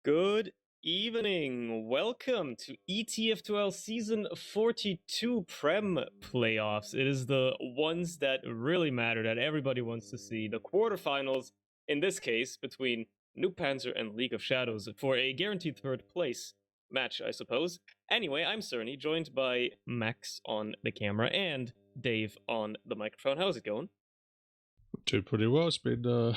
Good evening. Welcome to ETF2L Season 42 Prem playoffs. It is the ones that really matter, that everybody wants to see. The quarterfinals, in this case, between NOOBPANZER and League of Shadows for a guaranteed third place match, I suppose. Anyway, I'm Surny, joined by Max on the camera and Dave on the microphone. How's it going? Doing pretty well. It's been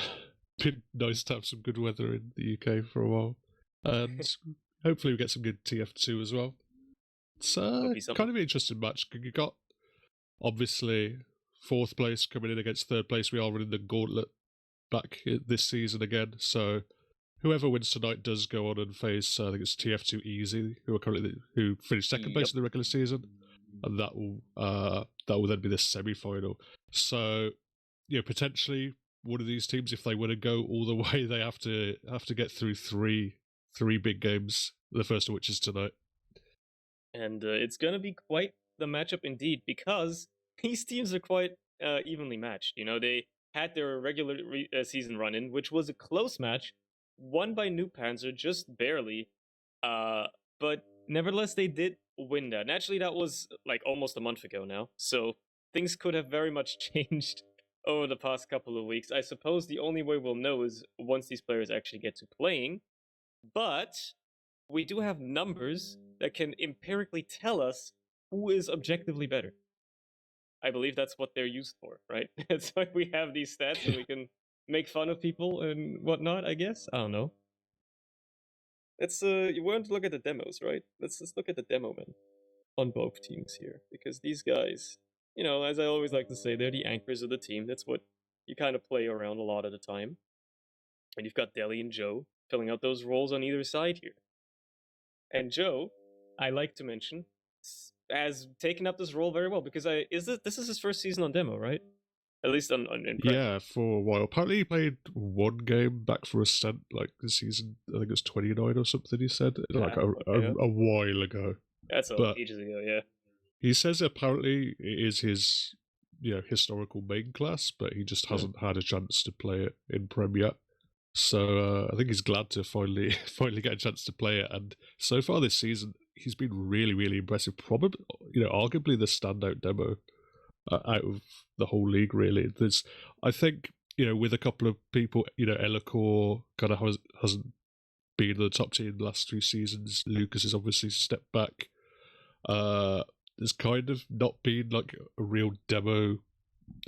nice to have some good weather in the UK for a while, and hopefully we get some good TF2 as well. It's kind of an interesting match. You got obviously fourth place coming in against third place. We are running the gauntlet back this season again, so whoever wins tonight does go on and face I think it's TF2 Easy, who finished second place in the regular season, and that will then be the semi-final. So potentially one of these teams, if they want to go all the way, they have to get through three big games. The first of which is tonight, and it's gonna be quite the matchup indeed, because these teams are quite evenly matched. You know, they had their regular season run-in, which was a close match, won by NOOBPANZER just barely, but nevertheless they did win that. And actually, that was like almost a month ago now, so things could have very much changed over the past couple of weeks. I suppose the only way we'll know is once these players actually get to playing, but we do have numbers that can empirically tell us who is objectively better. I believe that's what they're used for, right? It's why we have these stats so we can make fun of people and whatnot, I guess. I don't know. Let's you want to look at the demos, right? Let's look at the demo, man, on both teams here, because these guys, you know, as I always like to say, they're the anchors of the team. That's what you kind of play around a lot of the time. And you've got Deli and Joe filling out those roles on either side here. And Joe, I like to mention, has taken up this role very well, because this is his first season on demo, right? At least in yeah, for a while. Apparently he played one game back for a stint, like the season, I think it was 29 or something, he said, like a while ago. That's ages ago, yeah. He says apparently it is his historical main class, but he just hasn't had a chance to play it in Prem yet. So I think he's glad to finally get a chance to play it. And so far this season, he's been really, really impressive. Probably, arguably the standout demo out of the whole league. Really, I think, with a couple of people, Elacor kind of hasn't been in the top tier in the last 3 seasons. Lucas has obviously stepped back. There's kind of not been like a real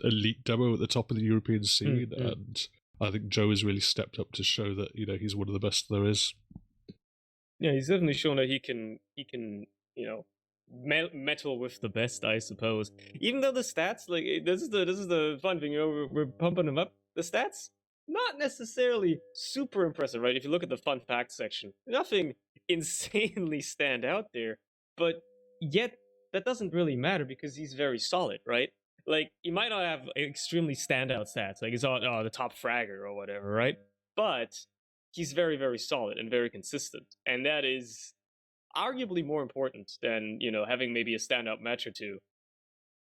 elite demo at the top of the European scene, and I think Joe has really stepped up to show that he's one of the best there is. Yeah, he's definitely shown that he can metal with the best, I suppose. Even though the stats, like, this is the fun thing, we're pumping him up. The stats, not necessarily super impressive, right? If you look at the fun facts section, nothing insanely stand out there, but yet that doesn't really matter because he's very solid, right? Like, he might not have extremely standout stats, like he's the top fragger or whatever, right? But he's very, very solid and very consistent, and that is arguably more important than, having maybe a standout match or two.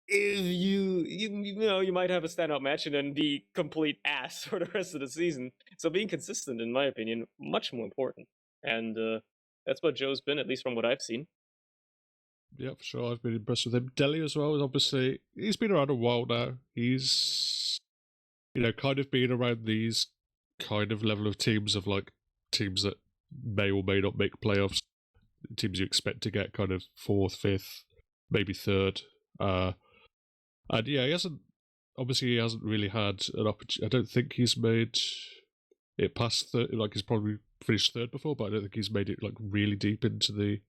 If you might have a standout match and then be complete ass for the rest of the season. So being consistent, in my opinion, much more important. And that's what Joe's been, at least from what I've seen. Yeah, for sure. I've been impressed with him. Deli as well, obviously, he's been around a while now. He's, kind of been around these kind of level of teams teams that may or may not make playoffs. Teams you expect to get kind of 4th, 5th, maybe 3rd. And yeah, he hasn't really had an opportunity. I don't think he's made it past he's probably finished 3rd before, but I don't think he's made it like really deep into the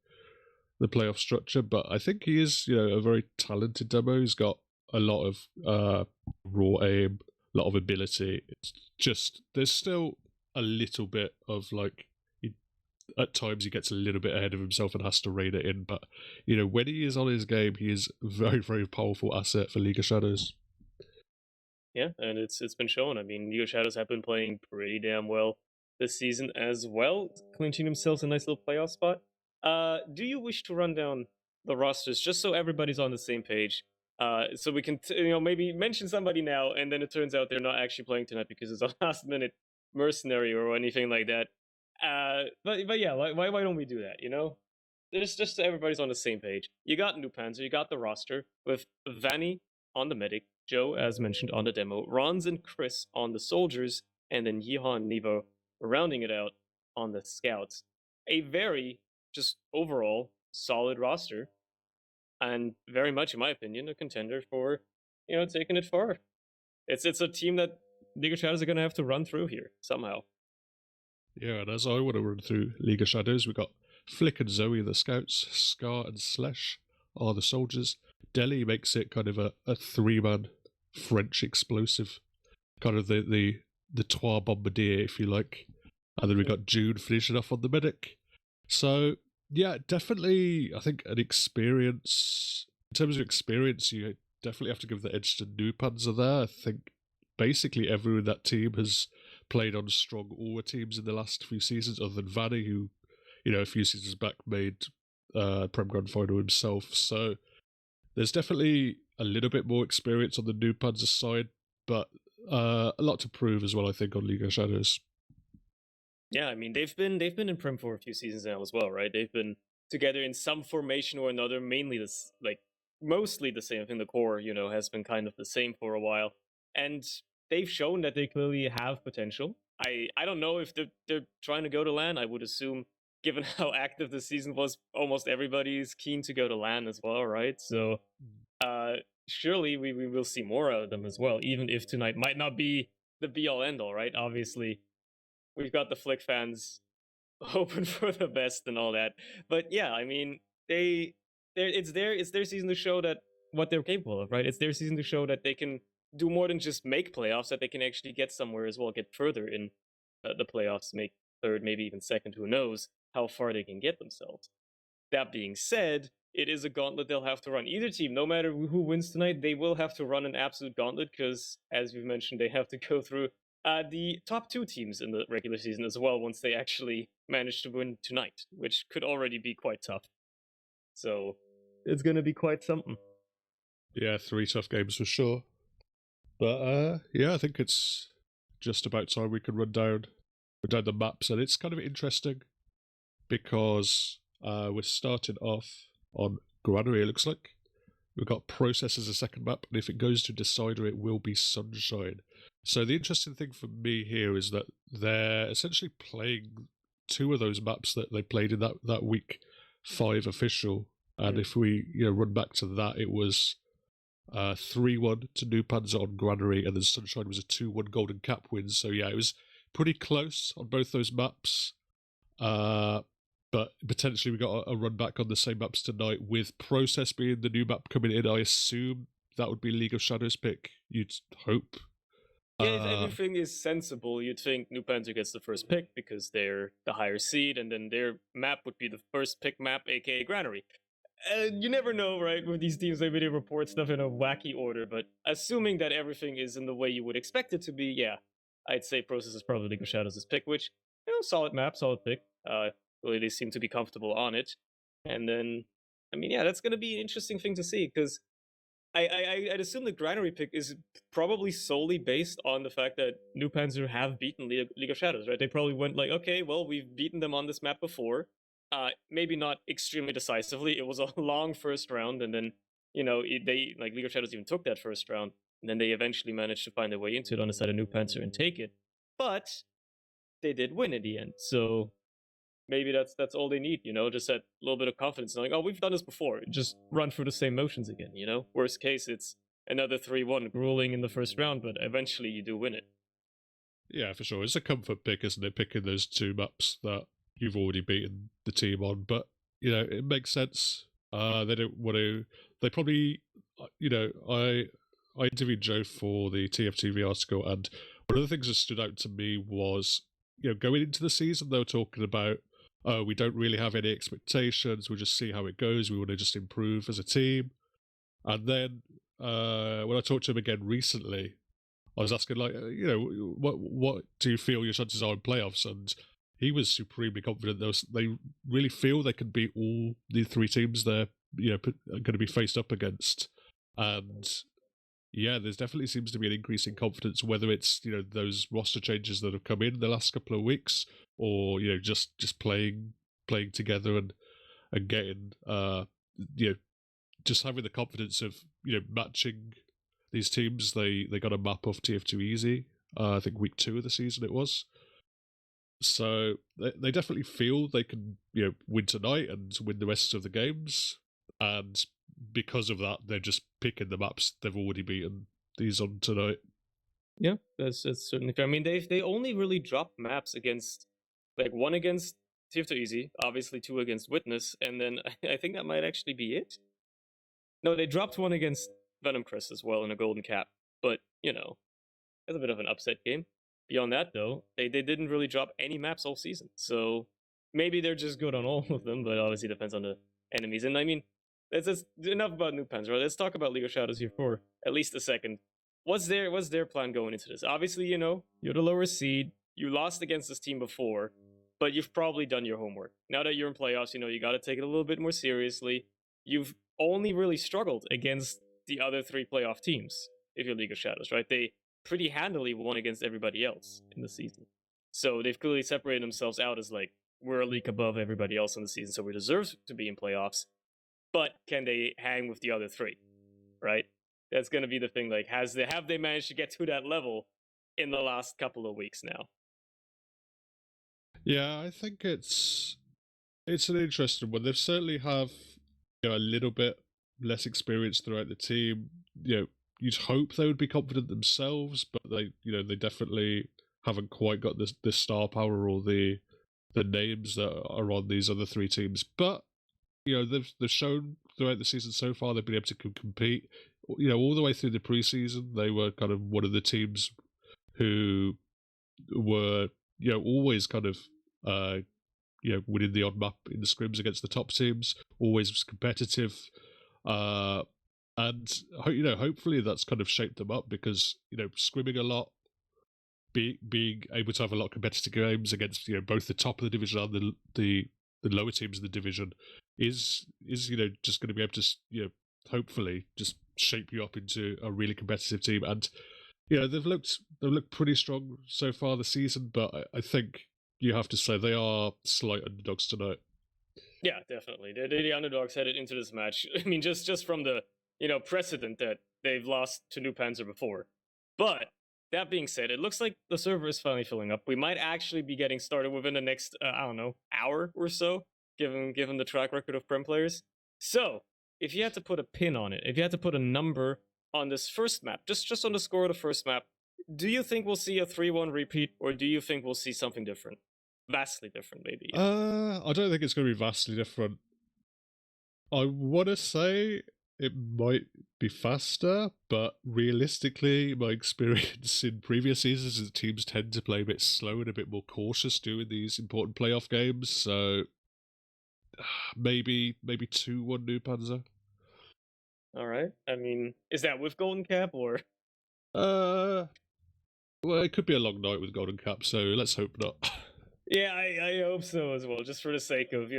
playoff structure. But I think he is, a very talented demo. He's got a lot of raw aim, a lot of ability. It's just, there's still a little bit of at times he gets a little bit ahead of himself and has to rein it in. But, when he is on his game, he is a very, very powerful asset for League of Shadows. Yeah, and it's been shown. I mean, League of Shadows have been playing pretty damn well this season as well, clinching themselves a nice little playoff spot. Do you wish to run down the rosters just so everybody's on the same page? So we can, maybe mention somebody now, and then it turns out they're not actually playing tonight because it's a last-minute mercenary or anything like that. But yeah, why don't we do that? You know, there's just so everybody's on the same page. You got New Panzer, you got the roster with Vanny on the medic, Joe as mentioned on the demo, Rons and Chris on the soldiers, and then Yeehaw and Nevo rounding it out on the scouts. A very just overall solid roster, and very much, in my opinion, a contender for taking it far. It's a team that League of Shadows are gonna have to run through here somehow. Yeah, and as I want to run through League of Shadows, we got Flick and Zoe, the scouts, Scar and Slash are the soldiers. Delhi makes it kind of a three-man French explosive, kind of the Trois Bombardier, if you like. And then we got June finishing off on the medic. So yeah, definitely, I think an experience in terms of experience, you definitely have to give the edge to NOOBPANZER there. I think basically everyone in that team has played on strong Aura teams in the last few seasons, other than Vanny, who, a few seasons back made Prem Grand Final himself. So there's definitely a little bit more experience on the NOOBPANZER side, but a lot to prove as well, I think, on League of Shadows. Yeah, I mean they've been in Prem for a few seasons now as well, right? They've been together in some formation or another, mainly this mostly the same. I think the core, has been kind of the same for a while, and they've shown that they clearly have potential. I don't know if they're trying to go to LAN. I would assume, given how active the season was, almost everybody's keen to go to LAN as well, right? So uh surely we will see more out of them as well, even if tonight might not be the be all end all, right? Obviously we've got the Flick fans hoping for the best and all that. But yeah, I mean, it's their season to show that what they're capable of, right? It's their season to show that they can do more than just make playoffs, that they can actually get somewhere as well, get further in the playoffs, make third, maybe even second. Who knows how far they can get themselves. That being said, it is a gauntlet they'll have to run. Either team, no matter who wins tonight, they will have to run an absolute gauntlet because, as we've mentioned, they have to go through the top two teams in the regular season as well once they actually manage to win tonight, which could already be quite tough. So it's going to be quite something. Yeah, 3 tough games for sure. But yeah, I think it's just about time we can run down the maps, and it's kind of interesting because we're starting off on Granary, it looks like. We've got Process as a second map, and if it goes to Decider, it will be Sunshine. So the interesting thing for me here is that they're essentially playing 2 of those maps that they played in that week 5 official. And if we run back to that, it was 3-1 to NOOBPANZER on Granary, and then Sunshine was a 2-1 Golden Cap win. So yeah, it was pretty close on both those maps. But potentially we got a run back on the same maps tonight, with Process being the new map coming in. I assume that would be League of Shadows pick, you'd hope. Yeah, if everything is sensible, you'd think NOOBPANZER gets the first pick because they're the higher seed, and then their map would be the first pick map, aka Granary. You never know, right? With these teams, maybe they report stuff in a wacky order, but assuming that everything is in the way you would expect it to be, yeah, I'd say Process is probably League of Shadows' pick, which, solid map, solid pick. Really, they seem to be comfortable on it. And then, I mean, yeah, that's going to be an interesting thing to see, because I'd assume the Granary pick is probably solely based on the fact that NOOBPANZER have beaten League of Shadows, right? They probably went like, okay, well, we've beaten them on this map before. Maybe not extremely decisively. It was a long first round, and then they like League of Shadows even took that first round, and then they eventually managed to find their way into it on the side of NOOBPANZER and take it. But they did win in the end, so maybe that's all they need, just that little bit of confidence, like, oh, we've done this before, just run through the same motions again. Worst case, it's another 3-1 grueling in the first round, but eventually you do win it. Yeah, for sure. It's a comfort pick, isn't it, picking those 2 maps that you've already beaten the team on, but it makes sense. They don't want to. They probably, I interviewed Joe for the TF2L article, and one of the things that stood out to me was, going into the season, they were talking about, oh, we don't really have any expectations. We'll just see how it goes. We want to just improve as a team. And then when I talked to him again recently, I was asking, like, what do you feel your chances are in playoffs? And he was supremely confident they really feel they can beat all the 3 teams they're going to be faced up against. And yeah, there's definitely seems to be an increase in confidence, whether it's, those roster changes that have come in the last couple of weeks, or, just playing together and getting, just having the confidence of, matching these teams. They got a map off TF2 easy, I think week 2 of the season it was. So they definitely feel they can, win tonight and win the rest of the games. And because of that, they're just picking the maps they've already beaten these on tonight. Yeah, that's certainly fair. I mean, they only really dropped maps against, like, one against TF2 Easy, obviously two against Witness, and then I think that might actually be it. No, they dropped one against Venom Chris as well in a golden cap, but it's a bit of an upset game. Beyond that, though, they didn't really drop any maps all season, so maybe they're just good on all of them, but obviously depends on the enemies. And I mean, that's just enough about NOOBPANZER. Right? Let's talk about League of Shadows here for at least a second. What's their plan going into this? Obviously, you're the lower seed. You lost against this team before, but you've probably done your homework. Now that you're in playoffs, you got to take it a little bit more seriously. You've only really struggled against the other 3 playoff teams if you're League of Shadows, right? They pretty handily won against everybody else in the season. So they've clearly separated themselves out as, like, we're a league above everybody else in the season, so we deserve to be in playoffs. But can they hang with the other 3, right? That's going to be the thing. Like, have they managed to get to that level in the last couple of weeks now? Yeah, I think it's an interesting one. They certainly have, a little bit less experience throughout the team. You'd hope they would be confident themselves, but they definitely haven't quite got the star power or the names that are on these other 3 teams. But they've shown throughout the season so far they've been able to compete. All the way through the preseason, they were kind of one of the teams who were always kind of winning the odd map in the scrims against the top teams. Always competitive. And hopefully that's kind of shaped them up, because scrimming a lot, being able to have a lot of competitive games against both the top of the division and the lower teams in the division is just going to be able to hopefully just shape you up into a really competitive team. And they've looked pretty strong so far this season, but I think you have to say they are slight underdogs tonight. Yeah, definitely. They're the underdogs headed into this match. I mean, just from the precedent that they've lost to NOOBPANZER before. But that being said, it looks like the server is finally filling up. We might actually be getting started within the next I don't know, hour or so, given the track record of Prem players. So, if you had to put a pin on it, if you had to put a number on this first map, just on the score of the first map, do you think we'll see a 3-1 repeat, or do you think we'll see something different? Vastly different, maybe. I don't think it's going to be vastly different. I want to say it might be faster, but realistically, my experience in previous seasons is that teams tend to play a bit slow and a bit more cautious doing these important playoff games. So maybe 2-1 NOOBPANZER. All right. I mean, is that with Golden Cap or? Well, it could be a long night with Golden Cap, so let's hope not. Yeah, I hope so as well, just for the sake of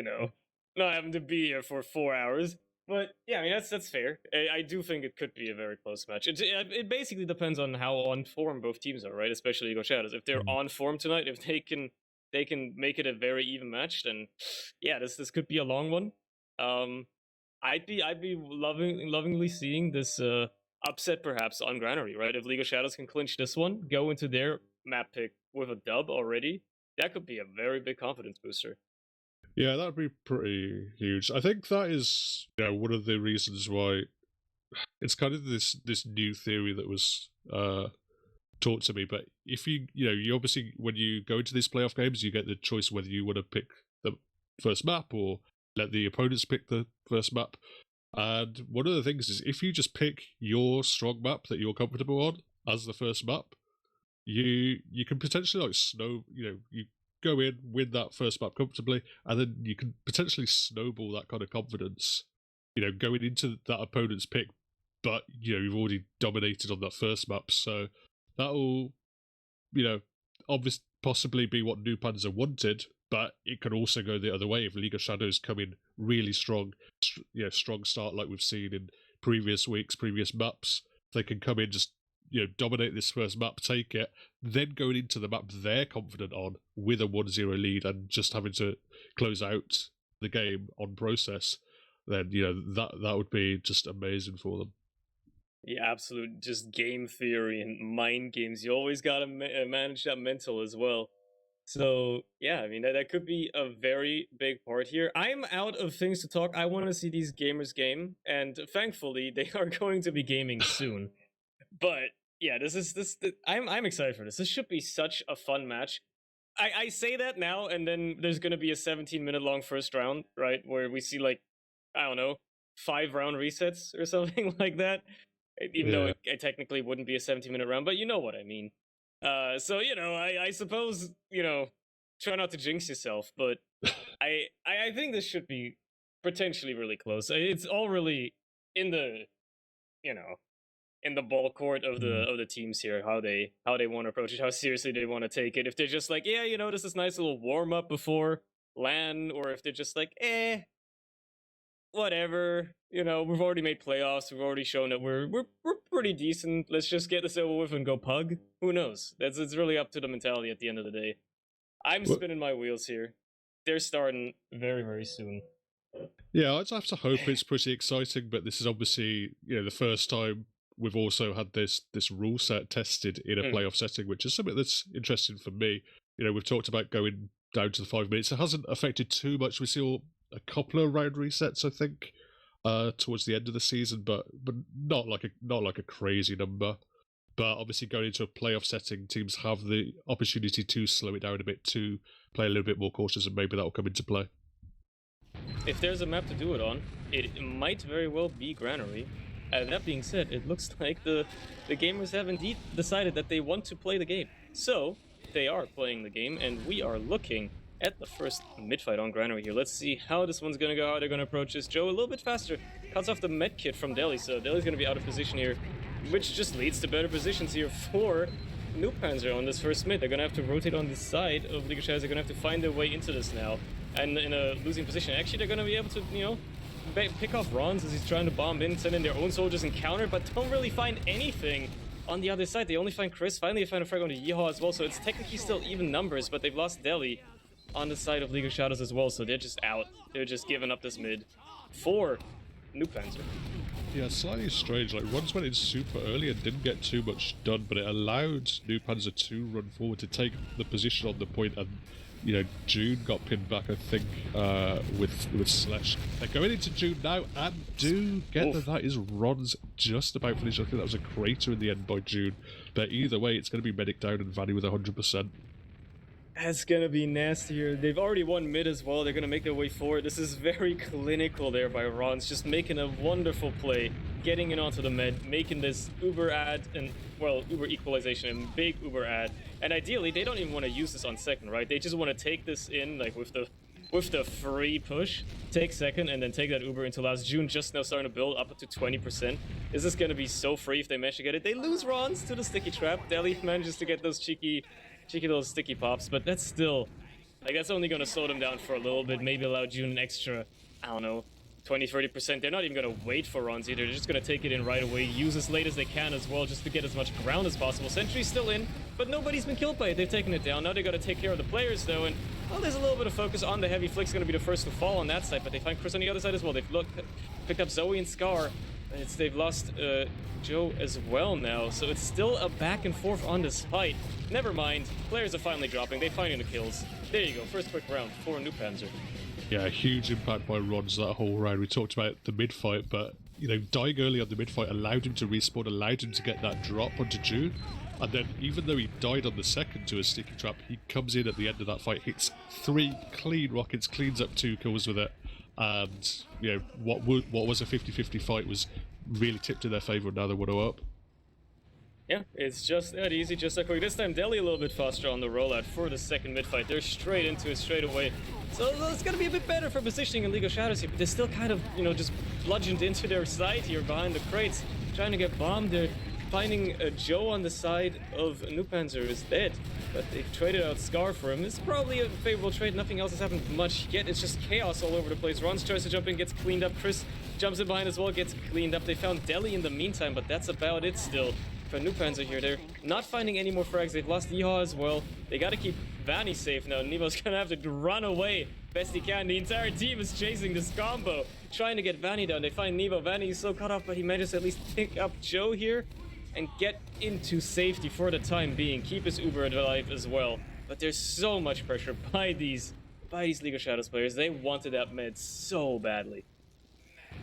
not having to be here for 4 hours. But yeah, I mean that's fair. I do think it could be a very close match. It basically depends on how on form both teams are, right? Especially Eagle Shadows. If they're on form tonight, if they can make it a very even match, then yeah, this could be a long one. I'd be lovingly seeing this upset perhaps on Granary, right? If League of Shadows can clinch this one, go into their map pick with a dub already, that could be a very big confidence booster. Yeah, that'd be pretty huge. I think that is one of the reasons why it's kind of this new theory that was taught to me. But if you obviously, when you go into these playoff games, you get the choice whether you want to pick the first map or let the opponents pick the first map. And one of the things is, if you just pick your strong map that you're comfortable on as the first map, you can potentially you go in, win that first map comfortably, and then you can potentially snowball that kind of confidence, going into that opponent's pick, but you've already dominated on that first map. So that'll obviously possibly be what NOOBPANZER wanted, but it can also go the other way if League of Shadows come in really strong, strong start like we've seen in previous weeks, previous maps. they can come in, just dominate this first map, take it, then going into the map they're confident on with a 1-0 lead and just having to close out the game on process, then that would be just amazing for them. Yeah, absolute just game theory and mind games. You always gotta manage that mental as well. So yeah, I mean that could be a very big part here. I'm out of things to talk. I want to see these gamers game, and thankfully they are going to be gaming soon. But yeah, I'm excited for this. This should be such a fun match. I say that now, and then there's gonna be a 17-minute long first round, right, where we see like, I don't know, 5 round resets or something like that. Even though it technically wouldn't be a 17-minute round, but you know what I mean. So I suppose try not to jinx yourself, but I think this should be potentially really close. It's all really in the in the ball court of the teams here, how they want to approach it, how seriously they want to take it. If they're just like, yeah, this is nice little warm up before LAN, or if they're just like, whatever, we've already made playoffs, we've already shown that we're pretty decent, let's just get this over with and go pug. Who knows? It's really up to the mentality at the end of the day. I'm spinning my wheels here. They're starting very, very soon. Yeah, I'd have to hope it's pretty exciting, but this is obviously, the first time we've also had this rule set tested in a playoff setting, which is something that's interesting for me. We've talked about going down to the 5 minutes. It hasn't affected too much. We see a couple of round resets, I think, towards the end of the season, but not like a crazy number. But obviously, going into a playoff setting, teams have the opportunity to slow it down a bit, to play a little bit more cautious, and maybe that will come into play. If there's a map to do it on, it might very well be Granary. That being said, it looks like the gamers have indeed decided that they want to play the game. So, they are playing the game, and we are looking at the first mid-fight on Granary here. Let's see how this one's gonna go, how they're gonna approach this. Joe a little bit faster, cuts off the med kit from Delhi, so Delhi's gonna be out of position here, which just leads to better positions here for NOOBPANZER on this first mid. They're gonna have to rotate on the side of League of Shadows. They're gonna have to find their way into this now, and in a losing position. Actually, they're gonna be able to, pick off Ron's as he's trying to bomb in, send in their own soldiers and counter, but don't really find anything on the other side. They only find Chris. Finally, they find a frag on the Yeehaw as well, so it's technically still even numbers, but they've lost Delhi on the side of League of Shadows as well, so they're just out. They're just giving up this mid for NOOBPANZER. Yeah, slightly strange. Like, Ron's went in super early and didn't get too much done, but it allowed NOOBPANZER to run forward to take the position on the point, and June got pinned back, I think, with Slash. They're going into June now, and do get that is Ron's just about finished. I think that was a crater in the end by June, but either way, it's going to be Medic down and Vanny with 100%. That's gonna be nasty here. They've already won mid as well. They're gonna make their way forward. This is very clinical there by Ron's, just making a wonderful play, getting in onto the med, making this Uber ad and, well, Uber equalization and big Uber ad. And ideally, they don't even want to use this on second, right? They just want to take this in, like, with the free push, take second, and then take that Uber into last. June just now starting to build up to 20%. Is this gonna be so free if they manage to get it? They lose Ron's to the sticky trap. Delhi manages to get those cheeky little sticky pops, but that's still, like, that's only going to slow them down for a little bit, maybe allow June an extra, I don't know, 20-30%. They're not even going to wait for runs either. They're just going to take it in right away, use as late as they can as well, just to get as much ground as possible. Sentry's still in, but nobody's been killed by it. They've taken it down. Now they got to take care of the players, though, and, well, there's a little bit of focus on the heavy. Flick's going to be the first to fall on that side, but they find Chris on the other side as well. They've picked up Zoe and Scar. They've lost Joe as well now, so it's still a back and forth on this fight. Never mind, players are finally dropping. They're finding the kills. There you go, first quick round for NOOBPANZER. Yeah, huge impact by Rons that whole round. We talked about the mid fight, but dying early on the mid fight allowed him to respawn, allowed him to get that drop onto June. And then, even though he died on the second to a sticky trap, he comes in at the end of that fight, hits 3 clean rockets, cleans up 2 kills with it. And what was a 50-50 fight was really tipped in their favor, and now they're 1-0 up. Yeah, it's just that easy, just that quick. This time Delhi a little bit faster on the rollout for the second mid fight. They're straight into it straight away, so it's gonna be a bit better for positioning in League of Shadows here, but they're still kind of just bludgeoned into their side here behind the crates, trying to get bombed. They're finding Joe on the side of NOOBPANZER is dead, but they've traded out Scar for him. It's probably a favorable trade. Nothing else has happened much yet. It's just chaos all over the place. Ron's tries to jump in, gets cleaned up. Chris jumps in behind as well, gets cleaned up. They found Deli in the meantime, but that's about it still for NOOBPANZER here. They're not finding any more frags. They've lost Yeehaw as well. They got to keep Vanny safe now. Nevo's gonna have to run away best he can. The entire team is chasing this combo, trying to get Vanny down. They find Nevo. Vanny is so cut off, but he manages to at least pick up Joe here and get into safety for the time being. Keep his Uber alive as well. But there's so much pressure by these League of Shadows players. They wanted that med so badly.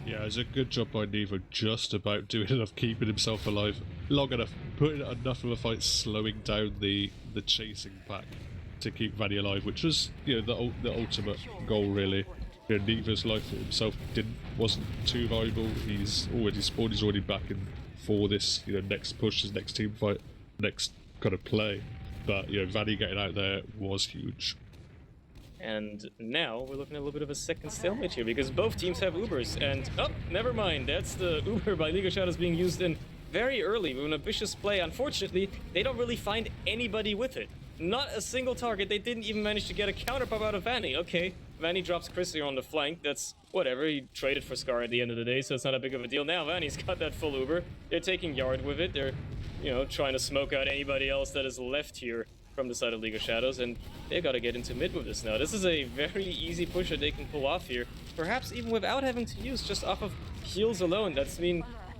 Yeah, it's a good job by Nevo, just about doing enough keeping himself alive long enough, putting enough of a fight, slowing down the chasing pack to keep Vanny alive, which was, you know, the ultimate goal really. You know, Nevo's life himself wasn't too valuable. He's already spawned. He's already back in for this, you know, next push, his next team fight, next kind of play. But you know, Vanny getting out there was huge. And now we're looking at a little bit of a second stalemate here because both teams have Ubers. And, oh, never mind. That's the Uber by League of Shadows being used in very early with an ambitious play. Unfortunately, they don't really find anybody with it. Not a single target. They didn't even manage to get a counter pop out of Vanny. Okay, Vanny drops Chris here on the flank. That's whatever. He traded for Scar at the end of the day, so it's not a big of a deal. Now Vanny's got that full Uber. They're taking yard with it. They're, you know, trying to smoke out anybody else that is left here from the side of League of Shadows, and they've got to get into mid with this now. This is a very easy push that they can pull off here, perhaps even without having to use just off of heals alone. That's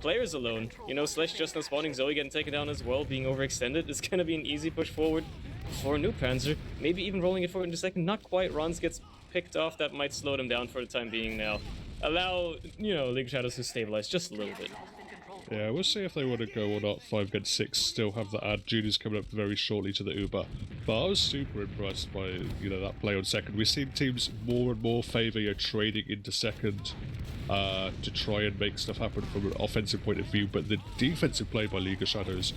players alone. You know, Slash just now spawning, Zoe getting taken down as well, being overextended. It's going to be an easy push forward for NOOBPANZER. Maybe even rolling it forward in a second. Not quite. Rons gets picked off. That might slow them down for the time being now. Allow, you know, League of Shadows to stabilize just a little bit. Yeah, we'll see if they want to go or not. 5 against 6, still have the ad. Junior's coming up very shortly to the Uber. But I was super impressed by, you know, that play on second. We've seen teams more and more favour, you know, trading into second to try and make stuff happen from an offensive point of view. But the defensive play by League of Shadows,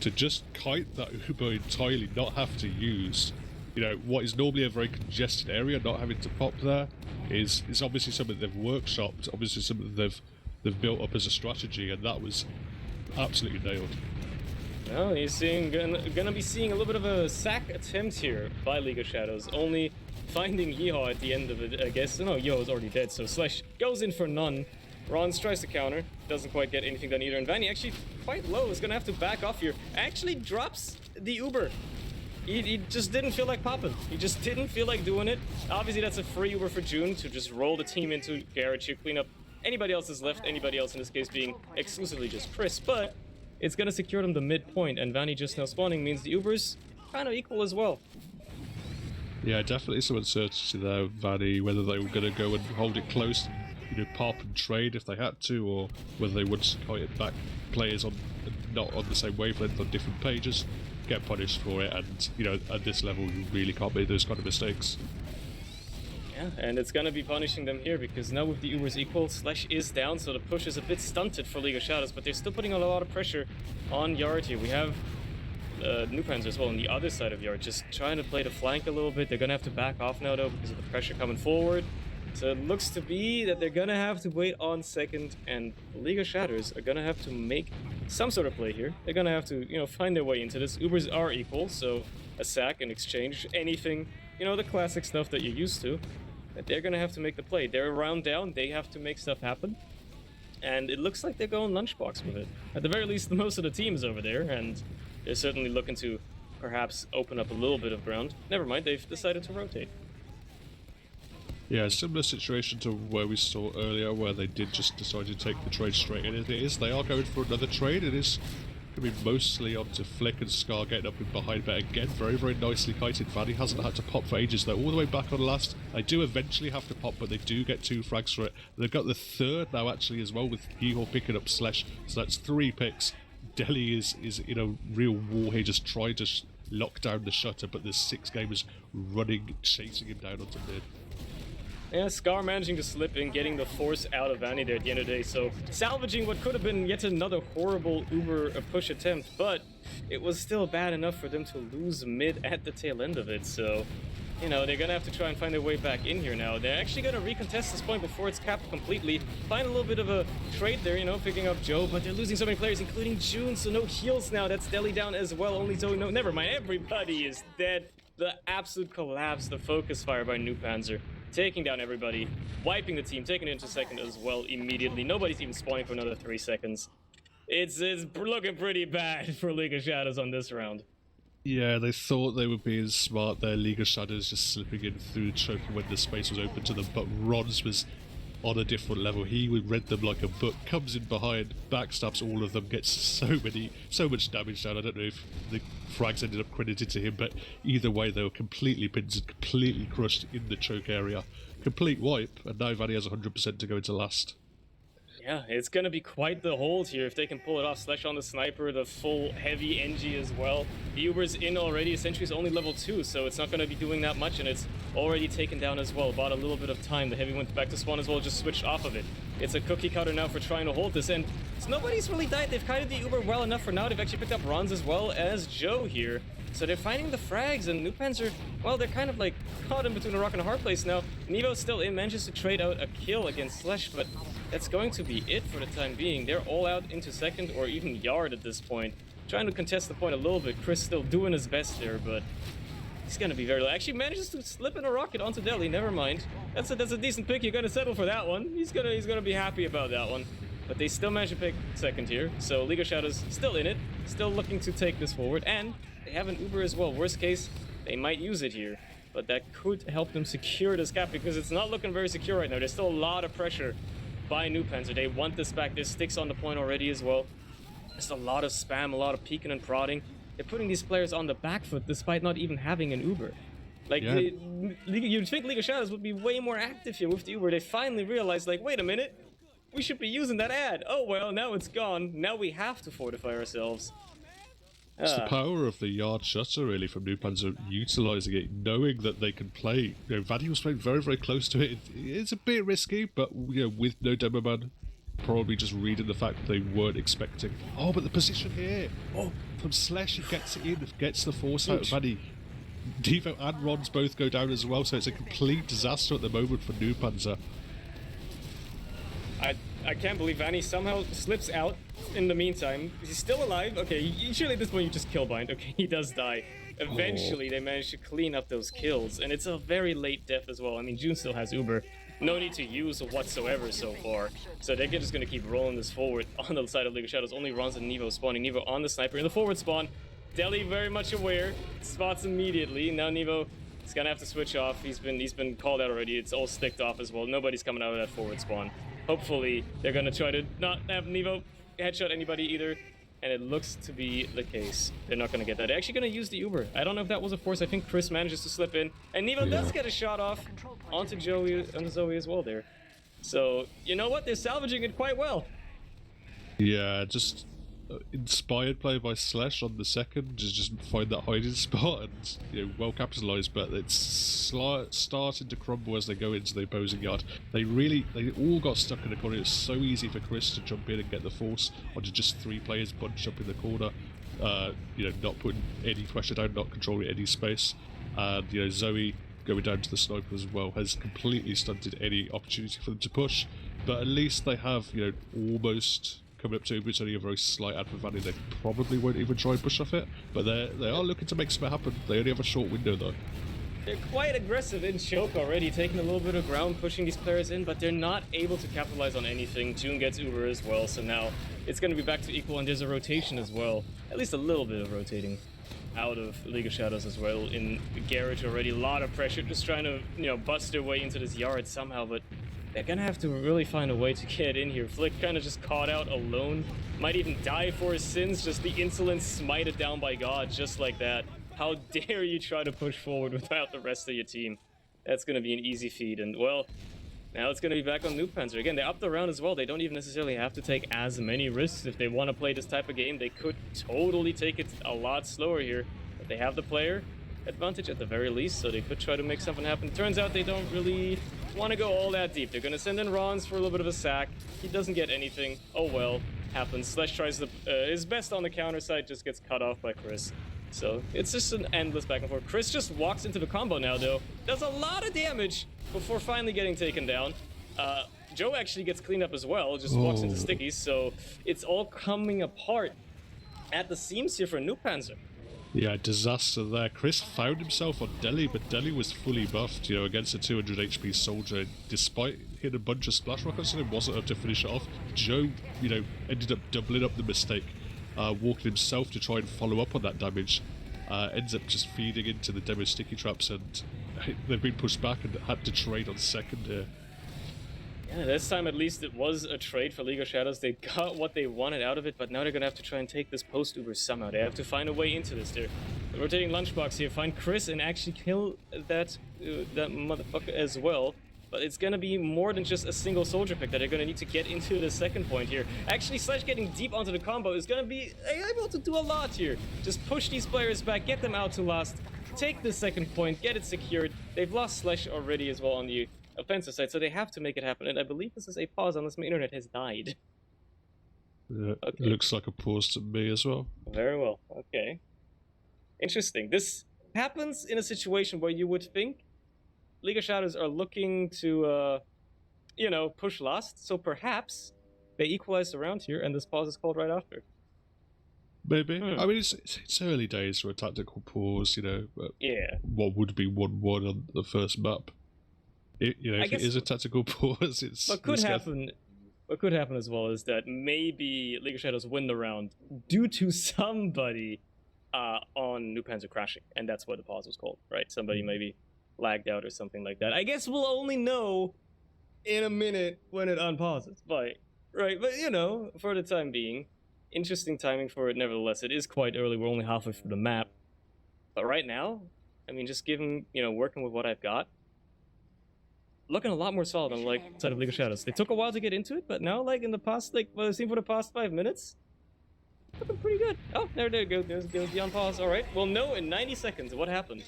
to just kite that Uber entirely, not have to use, you know, what is normally a very congested area, not having to pop there, is obviously something they've workshopped, obviously something they've built up as a strategy, and that was absolutely nailed. Well, he's gonna be seeing a little bit of a sack attempt here by League of Shadows, only finding Yeehaw at the end of it, I guess. No, Yeehaw's already dead, so Slash goes in for none. Rons tries to counter, doesn't quite get anything done either, and Vanny actually quite low, is gonna have to back off here. Actually drops the Uber. He just didn't feel like popping. He just didn't feel like doing it. Obviously that's a free Uber for June to just roll the team into Garage here, clean up anybody else is left, anybody else in this case being exclusively just Chris, but it's gonna secure them the midpoint, and Vanny just now spawning means the Uber's kind of equal as well. Yeah, definitely some uncertainty there, Vanny, whether they were going to go and hold it close, you know, pop and trade if they had to, or whether they would kite it back players on not on the same wavelength on different pages, get punished for it, and, you know, at this level you really can't make those kind of mistakes. Yeah, and it's gonna be punishing them here because now with the Ubers equal, Slash is down, so the push is a bit stunted for League of Shadows, but they're still putting a lot of pressure on Yard here. We have NOOBPANZER as well on the other side of Yard, just trying to play the flank a little bit. They're gonna have to back off now though because of the pressure coming forward. So it looks to be that they're gonna have to wait on second, and League of Shadows are gonna have to make some sort of play here. They're gonna have to, you know, find their way into this. Ubers are equal, so a sack, an exchange, anything, you know, the classic stuff that you're used to. That they're gonna have to make the play. They're a round down, they have to make stuff happen. And it looks like they're going lunchbox with it. At the very least, most of the team is over there, and they're certainly looking to perhaps open up a little bit of ground. Never mind, they've decided to rotate. Yeah, similar situation to where we saw earlier, where they did just decide to take the trade straight in. It is, they are going for another trade. It is going to be mostly onto Flick and Scar getting up in behind, but again, very, very nicely kited. Vanny hasn't had to pop for ages, though. All the way back on last, they do eventually have to pop, but they do get 2 frags for it. They've got the third now, actually, as well, with Yeehaw picking up Slash, so that's 3 picks. Deli is in a real war here, just trying to lock down the shutter, but there's 6 gamers running, chasing him down onto mid. Yeah, Scar managing to slip in, getting the force out of Vanny there at the end of the day, so salvaging what could have been yet another horrible Uber push attempt, but it was still bad enough for them to lose mid at the tail end of it, so, you know, they're gonna have to try and find their way back in here now. They're actually gonna recontest this point before it's capped completely, find a little bit of a trade there, you know, picking up Joe, but they're losing so many players, including June, so no heals now. That's Deli down as well, only Zoe, no, never mind, everybody is dead. The absolute collapse, the focus fire by NOOBPANZER taking down everybody, wiping the team, taking it into second as well immediately. Nobody's even spawning for another 3 seconds. It's looking pretty bad for League of Shadows on this round. Yeah, they thought they were being smart there. League of Shadows just slipping in through the choke when the space was open to them, but Ron's was on a different level. He would read them like a book, comes in behind, backstabs all of them, gets so much damage down. I don't know if the frags ended up credited to him, but either way they were completely pinned and completely crushed in the choke area. Complete wipe, and now Vanny has 100% to go into last. Yeah, it's gonna be quite the hold here if they can pull it off. Slash on the sniper, the full heavy NG as well. The Uber's in already. Sentry's only level 2, so it's not gonna be doing that much, and it's already taken down as well. Bought a little bit of time. The heavy went back to spawn as well, just switched off of it. It's a cookie cutter now for trying to hold this, and so nobody's really died. They've kited the Uber well enough for now. They've actually picked up Ron's as well as Joe here. So they're finding the frags, and NOOBPANZER, well, they're kind of like caught in between a rock and a hard place now. Nevo's still in, manages to trade out a kill against Slash, but that's going to be it for the time being. They're all out into second or even yard at this point. Trying to contest the point a little bit. Chris still doing his best there, but he's gonna be very low. Actually manages to slip in a rocket onto Deli, never mind. That's a decent pick. You're gonna settle for that one. He's gonna be happy about that one. But they still manage to pick second here. So League of Shadows still in it, still looking to take this forward, and they have an Uber as well. Worst case, they might use it here. But that could help them secure this gap because it's not looking very secure right now. There's still a lot of pressure by NOOBPANZER. They want this back. There's sticks on the point already as well. There's a lot of spam, a lot of peeking and prodding. They're putting these players on the back foot despite not even having an Uber. Like, yeah. You'd think League of Shadows would be way more active here with the Uber. They finally realized, like, wait a minute, we should be using that ad. Oh well, now it's gone. Now we have to fortify ourselves. It's the power of the yard shutter, really, from NOOBPANZER utilising it, knowing that they can play. You know, Vanny was playing very, very close to it. It's a bit risky, but you know, with no demo man, probably just reading the fact that they weren't expecting. Oh, but the position here! Oh, from Slash, he gets it in, gets the force out of Vanny. Devo and Rons both go down as well, so it's a complete disaster at the moment for NOOBPANZER. I can't believe Vanny somehow slips out in the meantime. He's still alive. Okay, surely at this point you just kill bind. Okay, he does die. Eventually they manage to clean up those kills, and it's a very late death as well. I mean, June still has Uber. No need to use whatsoever so far. So they're just gonna keep rolling this forward on the side of League of Shadows. Only Rons and Nevo spawning. Nevo on the sniper in the forward spawn. Deli very much aware. Spots immediately. Now Nevo is gonna have to switch off. He's been called out already. It's all sticked off as well. Nobody's coming out of that forward spawn. Hopefully, they're gonna try to not have Nevo headshot anybody either, and it looks to be the case. They're not gonna get that. They're actually gonna use the Uber. I don't know if that was a force. I think Chris manages to slip in, and Nevo does get a shot off onto Zoe as well there. So, you know what? They're salvaging it quite well. Yeah, just inspired play by Slash on the second, just find that hiding spot and, you know, well capitalised, but it's starting to crumble as they go into the opposing yard. They all got stuck in the corner. It's so easy for Chris to jump in and get the force onto just 3 players bunched up in the corner, you know, not putting any pressure down, not controlling any space, and, you know, Zoe going down to the sniper as well has completely stunted any opportunity for them to push, but at least they have, you know, almost coming up to it. It's only a very slight ad for Vanny. They probably won't even try and push off it, but they are looking to make something happen. They only have a short window though. They're quite aggressive in choke already, taking a little bit of ground, pushing these players in, but they're not able to capitalize on anything. June gets Uber as well, so now it's going to be back to equal, and there's a rotation as well. At least a little bit of rotating out of League of Shadows as well. In the garage already, a lot of pressure, just trying to, you know, bust their way into this yard somehow, but they're gonna have to really find a way to get in here. Flick kind of just caught out alone. Might even die for his sins. Just the insolence smited down by God, just like that. How dare you try to push forward without the rest of your team? That's gonna be an easy feed. And, well, now it's gonna be back on NOOBPANZER. Again, they're up the round as well. They don't even necessarily have to take as many risks. If they want to play this type of game, they could totally take it a lot slower here. But they have the player advantage at the very least, so they could try to make something happen. Turns out they don't really want to go all that deep. They're going to send in Rons for a little bit of a sack. He doesn't get anything. Oh well, happens. Slash tries his best on the counter side, just gets cut off by Chris. So it's just an endless back and forth. Chris just walks into the combo now though. Does a lot of damage before finally getting taken down. Joe actually gets cleaned up as well, just walks into stickies, so it's all coming apart at the seams here for NOOBPANZER. Yeah, disaster there. Chris found himself on Deli, but Deli was fully buffed, you know, against a 200 HP soldier. Despite hitting a bunch of splash rockets and it wasn't enough to finish it off, Joe, you know, ended up doubling up the mistake, walking himself to try and follow up on that damage. Ends up just feeding into the demo sticky traps, and they've been pushed back and had to trade on second here. Yeah, this time at least it was a trade for League of Shadows. They got what they wanted out of it, but now they're gonna have to try and take this post-Uber somehow. They have to find a way into this. They're rotating lunchbox here, find Chris and actually kill that motherfucker as well. But it's gonna be more than just a single soldier pick that they're gonna need to get into the second point here. Actually, Slash getting deep onto the combo is gonna be able to do a lot here. Just push these players back, get them out to last, take the second point, get it secured. They've lost Slash already as well on the offensive side, so they have to make it happen. And I believe this is a pause unless my internet has died. Yeah, Okay. It looks like a pause to me as well. Very well. Okay. Interesting. This happens in a situation where you would think League of Shadows are looking to, you know, push last. So perhaps they equalize the round here, and this pause is called right after. Maybe. I mean, it's early days for a tactical pause, you know. But Yeah. what would be 1-1 on the first map? You know, if it is a tactical pause, it's... What could happen... What could happen as well is that maybe League of Shadows win the round due to somebody on NOOBPANZER crashing, and that's why the pause was called, right? Somebody maybe lagged out or something like that. I guess we'll only know in a minute when it unpauses, but right. But you know, for the time being, interesting timing for it. Nevertheless, it is quite early. We're only halfway through the map, but right now, I mean, just given working with what I've got, looking a lot more solid on like side of League of Shadows. They took a while to get into it, but now like in the past, like what I've seen for the past 5 minutes, looking pretty good. Oh, there you go. There's the unpause. All right. Well, no, in 90 seconds, what happened?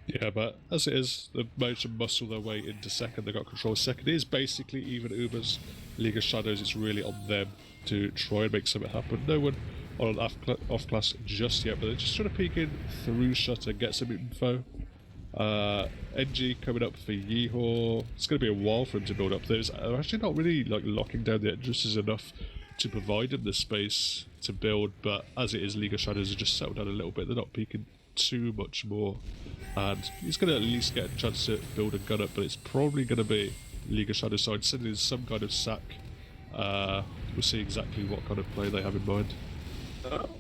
Yeah, but as it is, they've managed to muscle their way into second. They got control of second. It is basically even Uber's League of Shadows. It's really on them to try and make something happen. No one on an off class just yet, but they're just trying to peek in through Shutter, get some info. NG coming up for Yeehaw. It's going to be a while for him to build up. They're actually not really like locking down the entrances enough to provide him the space to build, but as it is, League of Shadows have just settled down a little bit. They're not peeking too much more, and he's going to at least get a chance to build a gun up, but it's probably going to be League of Shadows side sending some kind of sack. We'll see exactly what kind of play they have in mind.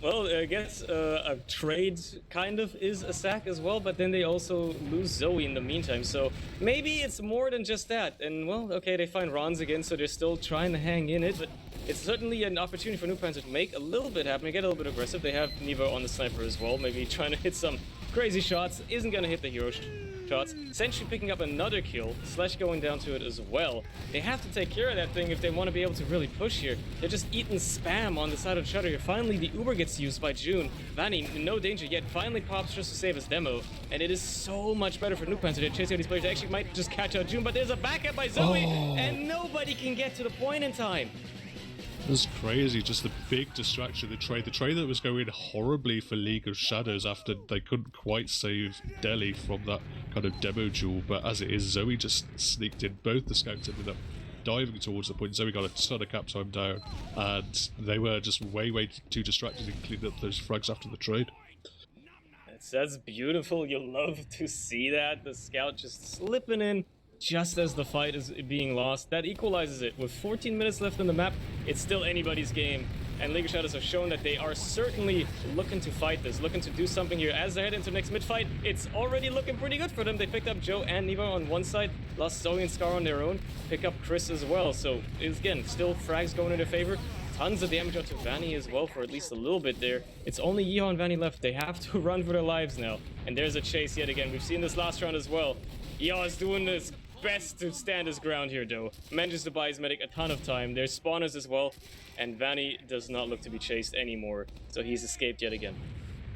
Well, I guess a trade kind of is a sack as well, but then they also lose Zoe in the meantime, so maybe it's more than just that. And, well, okay, they find Ron's again, so they're still trying to hang in it, but it's certainly an opportunity for NOOBPANZER to make a little bit happen, get a little bit aggressive. They have Nevo on the sniper as well, maybe trying to hit some crazy shots, isn't going to hit the hero shots. Sentry picking up another kill, Slash going down to it as well. They have to take care of that thing if they want to be able to really push here. They're just eating spam on the side of the shutter here. Finally, the Uber gets used by June. Vanny, no danger yet, finally pops just to save his demo. And it is so much better for NOOBPANZER to chase out these players. They actually might just catch out June, but there's a backup by Zoe, and nobody can get to the point in time. That's crazy, just the big distraction, the trade that was going horribly for League of Shadows after they couldn't quite save Delhi from that kind of demo duel, but as it is, Zoe just sneaked in. Both the scouts ended up diving towards the point. Zoe got a ton of cap time down, and they were just way too distracted in cleaning up those frags after the trade. That's beautiful. You love to see that. The scout just slipping in just as the fight is being lost. That equalizes it. With 14 minutes left in the map, it's still anybody's game. And League of Shadows have shown that they are certainly looking to fight this, looking to do something here. As they head into the next mid-fight, it's already looking pretty good for them. They picked up Joe and Nevo on one side, lost Zoe and Scar on their own, pick up Chris as well. So, again, still frags going in their favor. Tons of damage out to Vanny as well for at least a little bit there. It's only Yeehaw and Vanny left. They have to run for their lives now. And there's a chase yet again. We've seen this last round as well. Yeehaw is doing this best to stand his ground here, though. Manages to buy his medic a ton of time. There's spawners as well, and Vanny does not look to be chased anymore, so he's escaped yet again.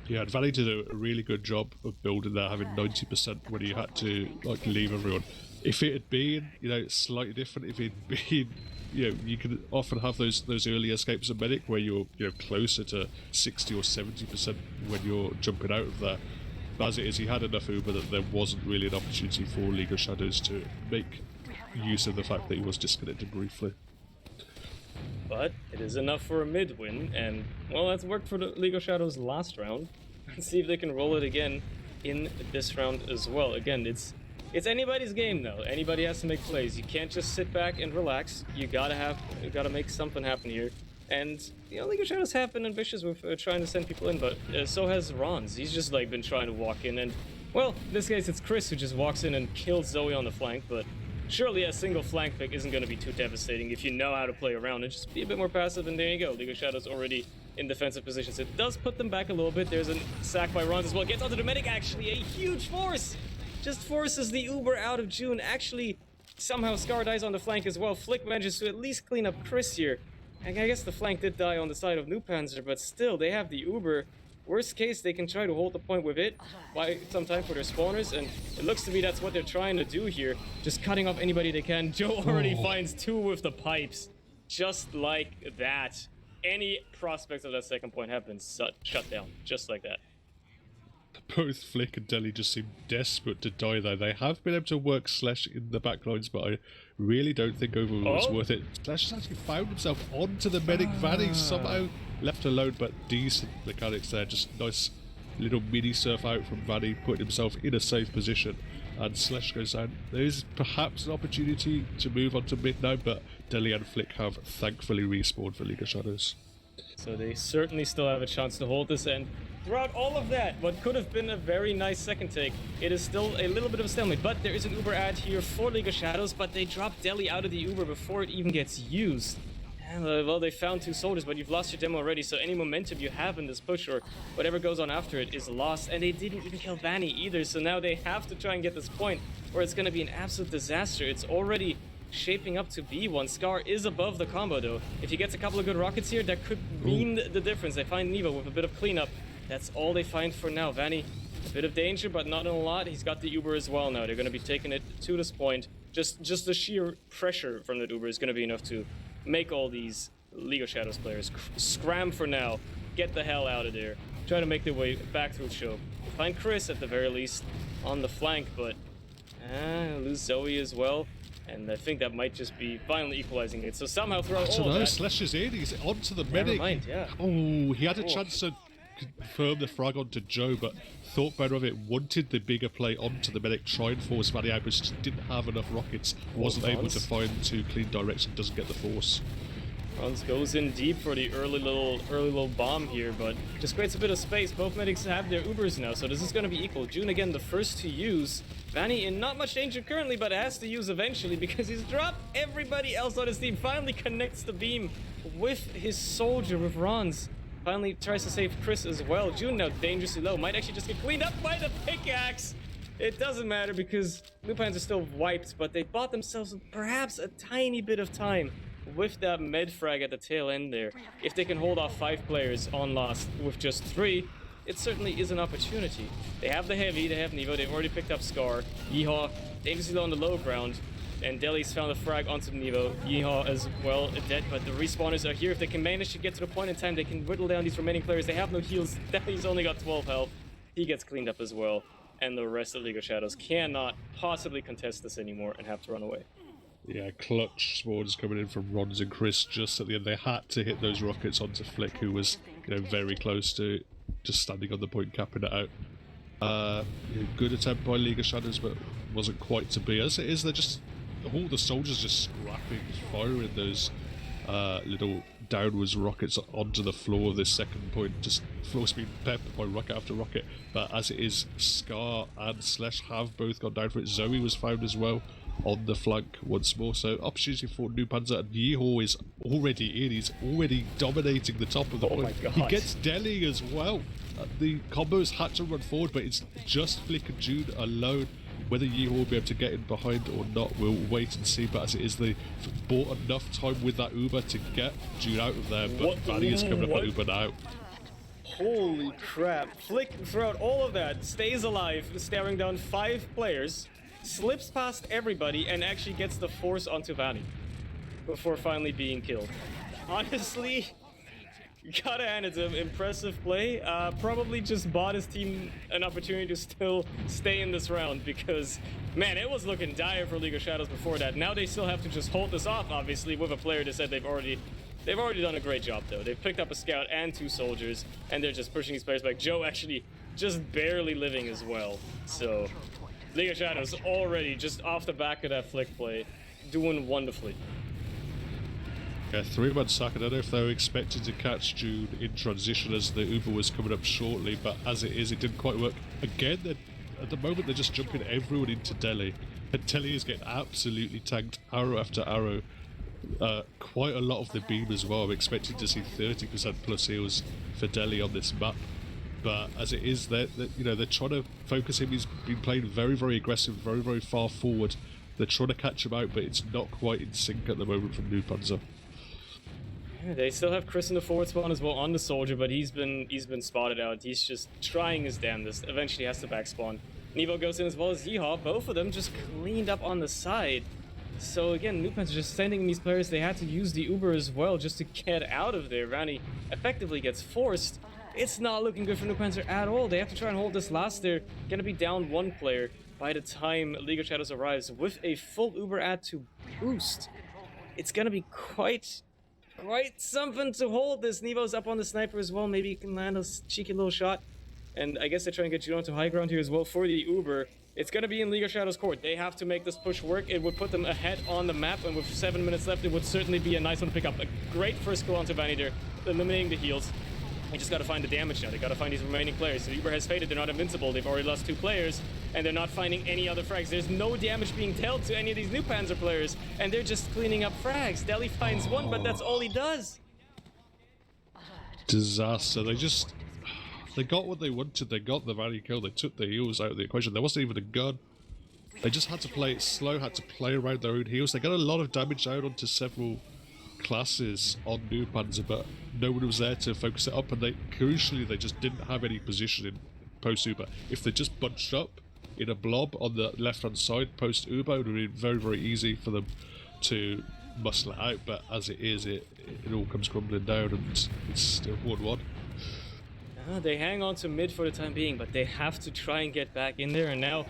Yeah, and Vanny did a really good job of building there, having 90% when he had to like leave everyone. If it had been, slightly different, if it had been, you can often have those early escapes of medic where you're closer to 60 or 70% when you're jumping out of there. As it is, he had enough Uber that there wasn't really an opportunity for League of Shadows to make use of the fact that he was disconnected briefly. But it is enough for a mid-win, and, well, that's worked for the League of Shadows last round. and see if they can roll it again in this round as well. Again, it's anybody's game though. Anybody has to make plays. You can't just sit back and relax. You gotta make something happen here. And you know, League of Shadows have been ambitious with trying to send people in, but so has Ron's. He's just like been trying to walk in, and well, in this case it's Chris who just walks in and kills Zoe on the flank. But surely a single flank pick isn't going to be too devastating if you know how to play around and just be a bit more passive. And there you go, League of Shadows already in defensive positions. It does put them back a little bit. There's a sack by Ron's as well. Gets onto the medic, actually a huge force. Just forces the Uber out of June. Actually, somehow Scar dies on the flank as well. Flick manages to at least clean up Chris here. And I guess the flank did die on the side of NOOBPANZER, but still, they have the Uber. Worst case, they can try to hold the point with it, buy some time for their spawners, and it looks to me that's what they're trying to do here. Just cutting off anybody they can. Joe already finds two with the pipes. Just like that. Any prospects of that second point have been shut down. Just like that. Both Flick and Deli just seem desperate to die there. They have been able to work Slash in the backlines, but I really don't think overall it's worth it. Slash has actually found himself onto the medic Vanny, somehow left alone, but decent mechanics there. Just nice little mini surf out from Vanny, putting himself in a safe position, and Slash goes down. There is perhaps an opportunity to move on to mid now, but Deli and Flick have thankfully respawned for League of Shadows. So they certainly still have a chance to hold this, and throughout all of that, what could have been a very nice second take, it is still a little bit of a stalemate. But there is an Uber ad here for League of Shadows, but they drop Deli out of the Uber before it even gets used. And, well, they found two soldiers, but you've lost your demo already, so any momentum you have in this push or whatever goes on after it is lost. And they didn't even kill Vanny either, so now they have to try and get this point, or it's going to be an absolute disaster. It's already shaping up to be one. Scar is above the combo though. If he gets a couple of good rockets here, that could mean the difference. They find Nevo with a bit of cleanup. That's all they find for now. Vanny, a bit of danger, but not a lot. He's got the Uber as well now. They're going to be taking it to this point. Just the sheer pressure from that Uber is going to be enough to make all these League of Shadows players scram for now. Get the hell out of there. Try to make their way back through Choke. Find Chris at the very least on the flank, but lose Zoe as well. And I think that might just be finally equalizing it. So somehow throughout all of that... Slash is in, he's onto the Never medic. mind, yeah. Oh, he had a chance to confirm the frag onto Joe, but thought better of it, wanted the bigger play onto the medic, try and force Vanny out, but just didn't have enough rockets, wasn't able to find two clean direction, doesn't get the force. Franz goes in deep for the early little bomb here, but just creates a bit of space. Both medics have their Ubers now, so this is going to be equal. June again, the first to use. Vanny in not much danger currently, but has to use eventually because he's dropped everybody else on his team. Finally connects the beam with his soldier, with Ron's. Finally tries to save Chris as well. June now dangerously low. Might actually just get cleaned up by the pickaxe. It doesn't matter because NOOBPANZER are still wiped, but they bought themselves perhaps a tiny bit of time with that med frag at the tail end there. If they can hold off 5 players on Lost with just 3, it certainly is an opportunity. They have the Heavy, they have Nevo, they've already picked up Scar. Yeehaw, dangerously low on the low ground. And Deli's found a frag onto Nevo. Yeehaw as well, dead, but the respawners are here. If they can manage to get to the point in time, they can whittle down these remaining players. They have no heals. Deli's only got 12 health. He gets cleaned up as well. And the rest of League of Shadows cannot possibly contest this anymore and have to run away. Yeah, clutch spawns coming in from Rons and Chris just at the end. They had to hit those rockets onto Flick, who was, very close to just standing on the point, capping it out. Good attempt by League of Shadows, but wasn't quite to be. As it is, they're just all the soldiers just scrapping, firing those little downwards rockets onto the floor of this second point. Just floor speed peppered by rocket after rocket. But as it is, Scar and Slash have both gone down for it. Zoe was found as well on the flank once more, so opportunity for NOOBPANZER, and Yeehaw is already in. He's already dominating the top of the point. He gets Deli as well. The combos had to run forward, but it's just Flick and June alone. Whether Yeehaw will be able to get in behind or not, we'll wait and see, but as it is, they bought enough time with that Uber to get June out of there, but Vanny is coming up at Uber now. Holy crap. Flick, throughout all of that, stays alive, staring down 5 players, slips past everybody, and actually gets the force onto Vanny before finally being killed. Honestly, gotta hand it to him. Impressive play. Probably just bought his team an opportunity to still stay in this round because, man, it was looking dire for League of Shadows before that. Now they still have to just hold this off, obviously, with a player that said they've already They've already done a great job, though. They've picked up a scout and 2 soldiers, and they're just pushing these players back. Joe actually just barely living as well. So, League of Shadows already, just off the back of that flick play, doing wonderfully. Yeah, 3-man sack. I don't know if they were expecting to catch June in transition as the Uber was coming up shortly, but as it is, it didn't quite work. Again, at the moment, they're just jumping everyone into Delhi. And Delhi is getting absolutely tanked, arrow after arrow. Quite a lot of the beam as well. I'm expecting to see 30% plus heals for Delhi on this map. But as it is, they're trying to focus him. He's been playing very, very aggressive, very, very far forward. They're trying to catch him out, but it's not quite in sync at the moment from NOOBPANZER. They still have Chris in the forward spawn as well on the soldier, but he's been spotted out. He's just trying his damnedest. Eventually has to back spawn. Nevo goes in as well as Yeehaw. Both of them just cleaned up on the side. So again, NOOBPANZER just sending these players. They had to use the Uber as well just to get out of there. Vanny effectively gets forced. It's not looking good for NOOBPANZER at all. They have to try and hold this last. They're gonna be down 1 player by the time League of Shadows arrives with a full Uber ad to boost. It's gonna be quite something to hold this. Nevo's up on the sniper as well. Maybe he can land a cheeky little shot. And I guess they're trying to get Juno to high ground here as well for the Uber. It's going to be in League of Shadows court. They have to make this push work. It would put them ahead on the map, and with 7 minutes left, it would certainly be a nice one to pick up. A great first kill onto Vanny there, eliminating the heals. They just got to find the damage now. They got to find these remaining players. The Uber has faded. They're not invincible. They've already lost 2 players, and they're not finding any other frags. There's no damage being dealt to any of these NOOBPANZER players, and they're just cleaning up frags. Deli finds 1, but that's all he does. Disaster. They got what they wanted. They got the value kill. They took the heals out of the equation. There wasn't even a gun. They just had to play it slow, had to play around their own heals. They got a lot of damage out onto several classes on NOOBPANZER, but no one was there to focus it up, and crucially, they just didn't have any positioning post-Uber. If they just bunched up in a blob on the left-hand side post-Uber, it would have been very, very easy for them to muscle it out, but as it is, it all comes crumbling down, and it's still 1-1. They hang on to mid for the time being, but they have to try and get back in there, and now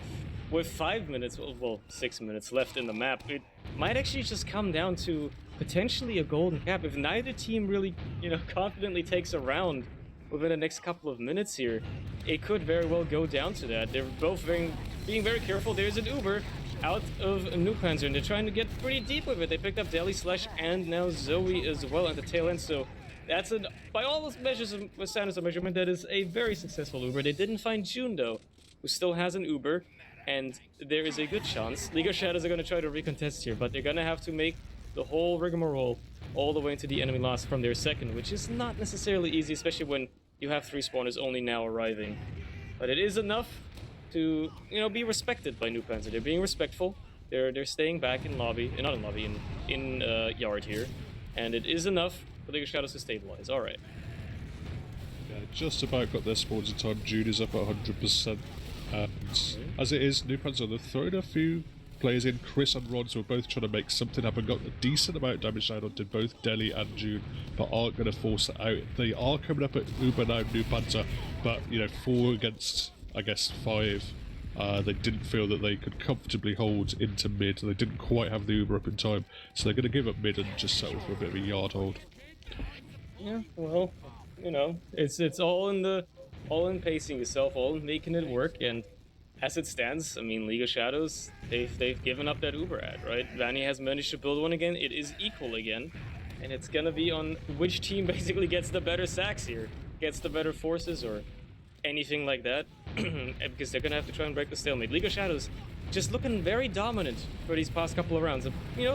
with 5 minutes, well, 6 minutes left in the map, it might actually just come down to potentially a golden cap. If neither team really, confidently takes a round within the next couple of minutes here, it could very well go down to that. They're both being very careful. There's an Uber out of NOOBPANZER, and they're trying to get pretty deep with it. They picked up Deli Slash and now Zoe as well at the tail end, so that's by all those measures of standards of measurement, that is a very successful Uber. They didn't find June though, who still has an Uber, and there is a good chance League of Shadows are going to try to recontest here, but they're going to have to make the whole rigmarole all the way into the enemy loss from their second, which is not necessarily easy, especially when you have 3 spawners only now arriving. But it is enough to, be respected by NOOBPANZER. They're being respectful. They're staying back in lobby, not in lobby, in yard here, and it is enough for League of Shadows to stabilize. All right. Yeah, just about got their spawns in time. Jude is up at 100%, and as it is, NOOBPANZER, they're throwing a few players in. Chris and Ron, who are both trying to make something happen, got a decent amount of damage down onto both Deli and June, but aren't going to force it out. They are coming up at Uber now, NOOBPANZER, but 4 against, I guess, 5. They didn't feel that they could comfortably hold into mid. They didn't quite have the Uber up in time, so they're going to give up mid and just settle for a bit of a yard hold. Yeah, well, it's all in pacing yourself, all in making it work, and as it stands, I mean, League of Shadows, they've given up that Uber ad, right? Vanny has managed to build one again. It is equal again, and it's gonna be on which team basically gets the better sacks here, gets the better forces, or anything like that, because they're gonna have to try and break the stalemate. League of Shadows just looking very dominant for these past couple of rounds.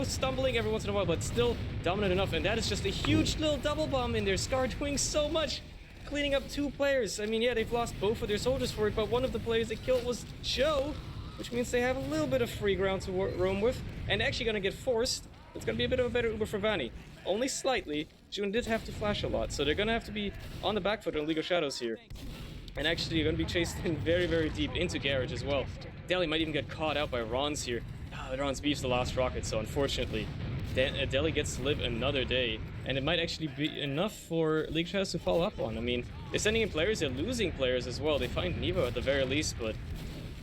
Stumbling every once in a while, but still dominant enough, and that is just a huge little double bomb in there. Scar doing so much, cleaning up 2 players. I mean, yeah, they've lost both of their soldiers for it, but one of the players they killed was Joe, which means they have a little bit of free ground to roam with, and actually gonna get forced. It's gonna be a bit of a better Uber for Vanny. Only slightly. June did have to flash a lot, so they're gonna have to be on the back foot on League of Shadows here. And actually, you're going to be chased in very, very deep into Garage as well. Deli might even get caught out by Ron's here. Ron's beef's the last rocket, so unfortunately, Deli gets to live another day. And it might actually be enough for League Shadows to follow up on. I mean, they're sending in players, they're losing players as well. They find Nevo at the very least, but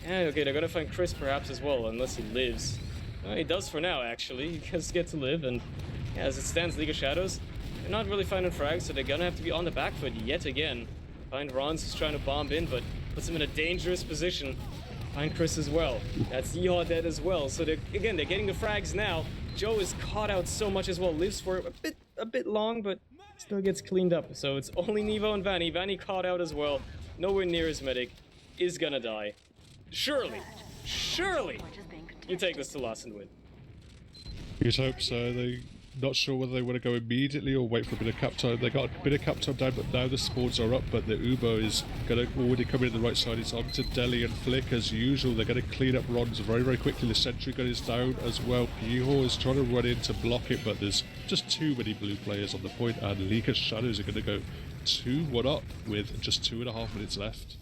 yeah, okay, they're going to find Chris perhaps as well, unless he lives. He does for now, actually. He does get to live, and yeah, as it stands, League of Shadows, they're not really finding frags, so they're gonna have to be on the back foot yet again. Find Ron's who's trying to bomb in, but puts him in a dangerous position. Find Chris as well. That's Yeehaw dead as well. So they're getting the frags now. Joe is caught out so much as well. Lives for a bit long, but still gets cleaned up. So it's only Nevo and Vanny. Vanny caught out as well. Nowhere near his medic. Is gonna die. Surely, you take this to loss and win. You'd hope so. They not sure whether they want to go immediately or wait for a bit of cap time. They got a bit of cap time down, but now the spawns are up. But the Uber is going to already come in the right side. It's on to Deli and Flick as usual. They're going to clean up Rons very, very quickly. The sentry gun is down as well. Yeehaw is trying to run in to block it, but there's just too many blue players on the point, and League of Shadows are going to go 2-1 up with just 2.5 minutes left.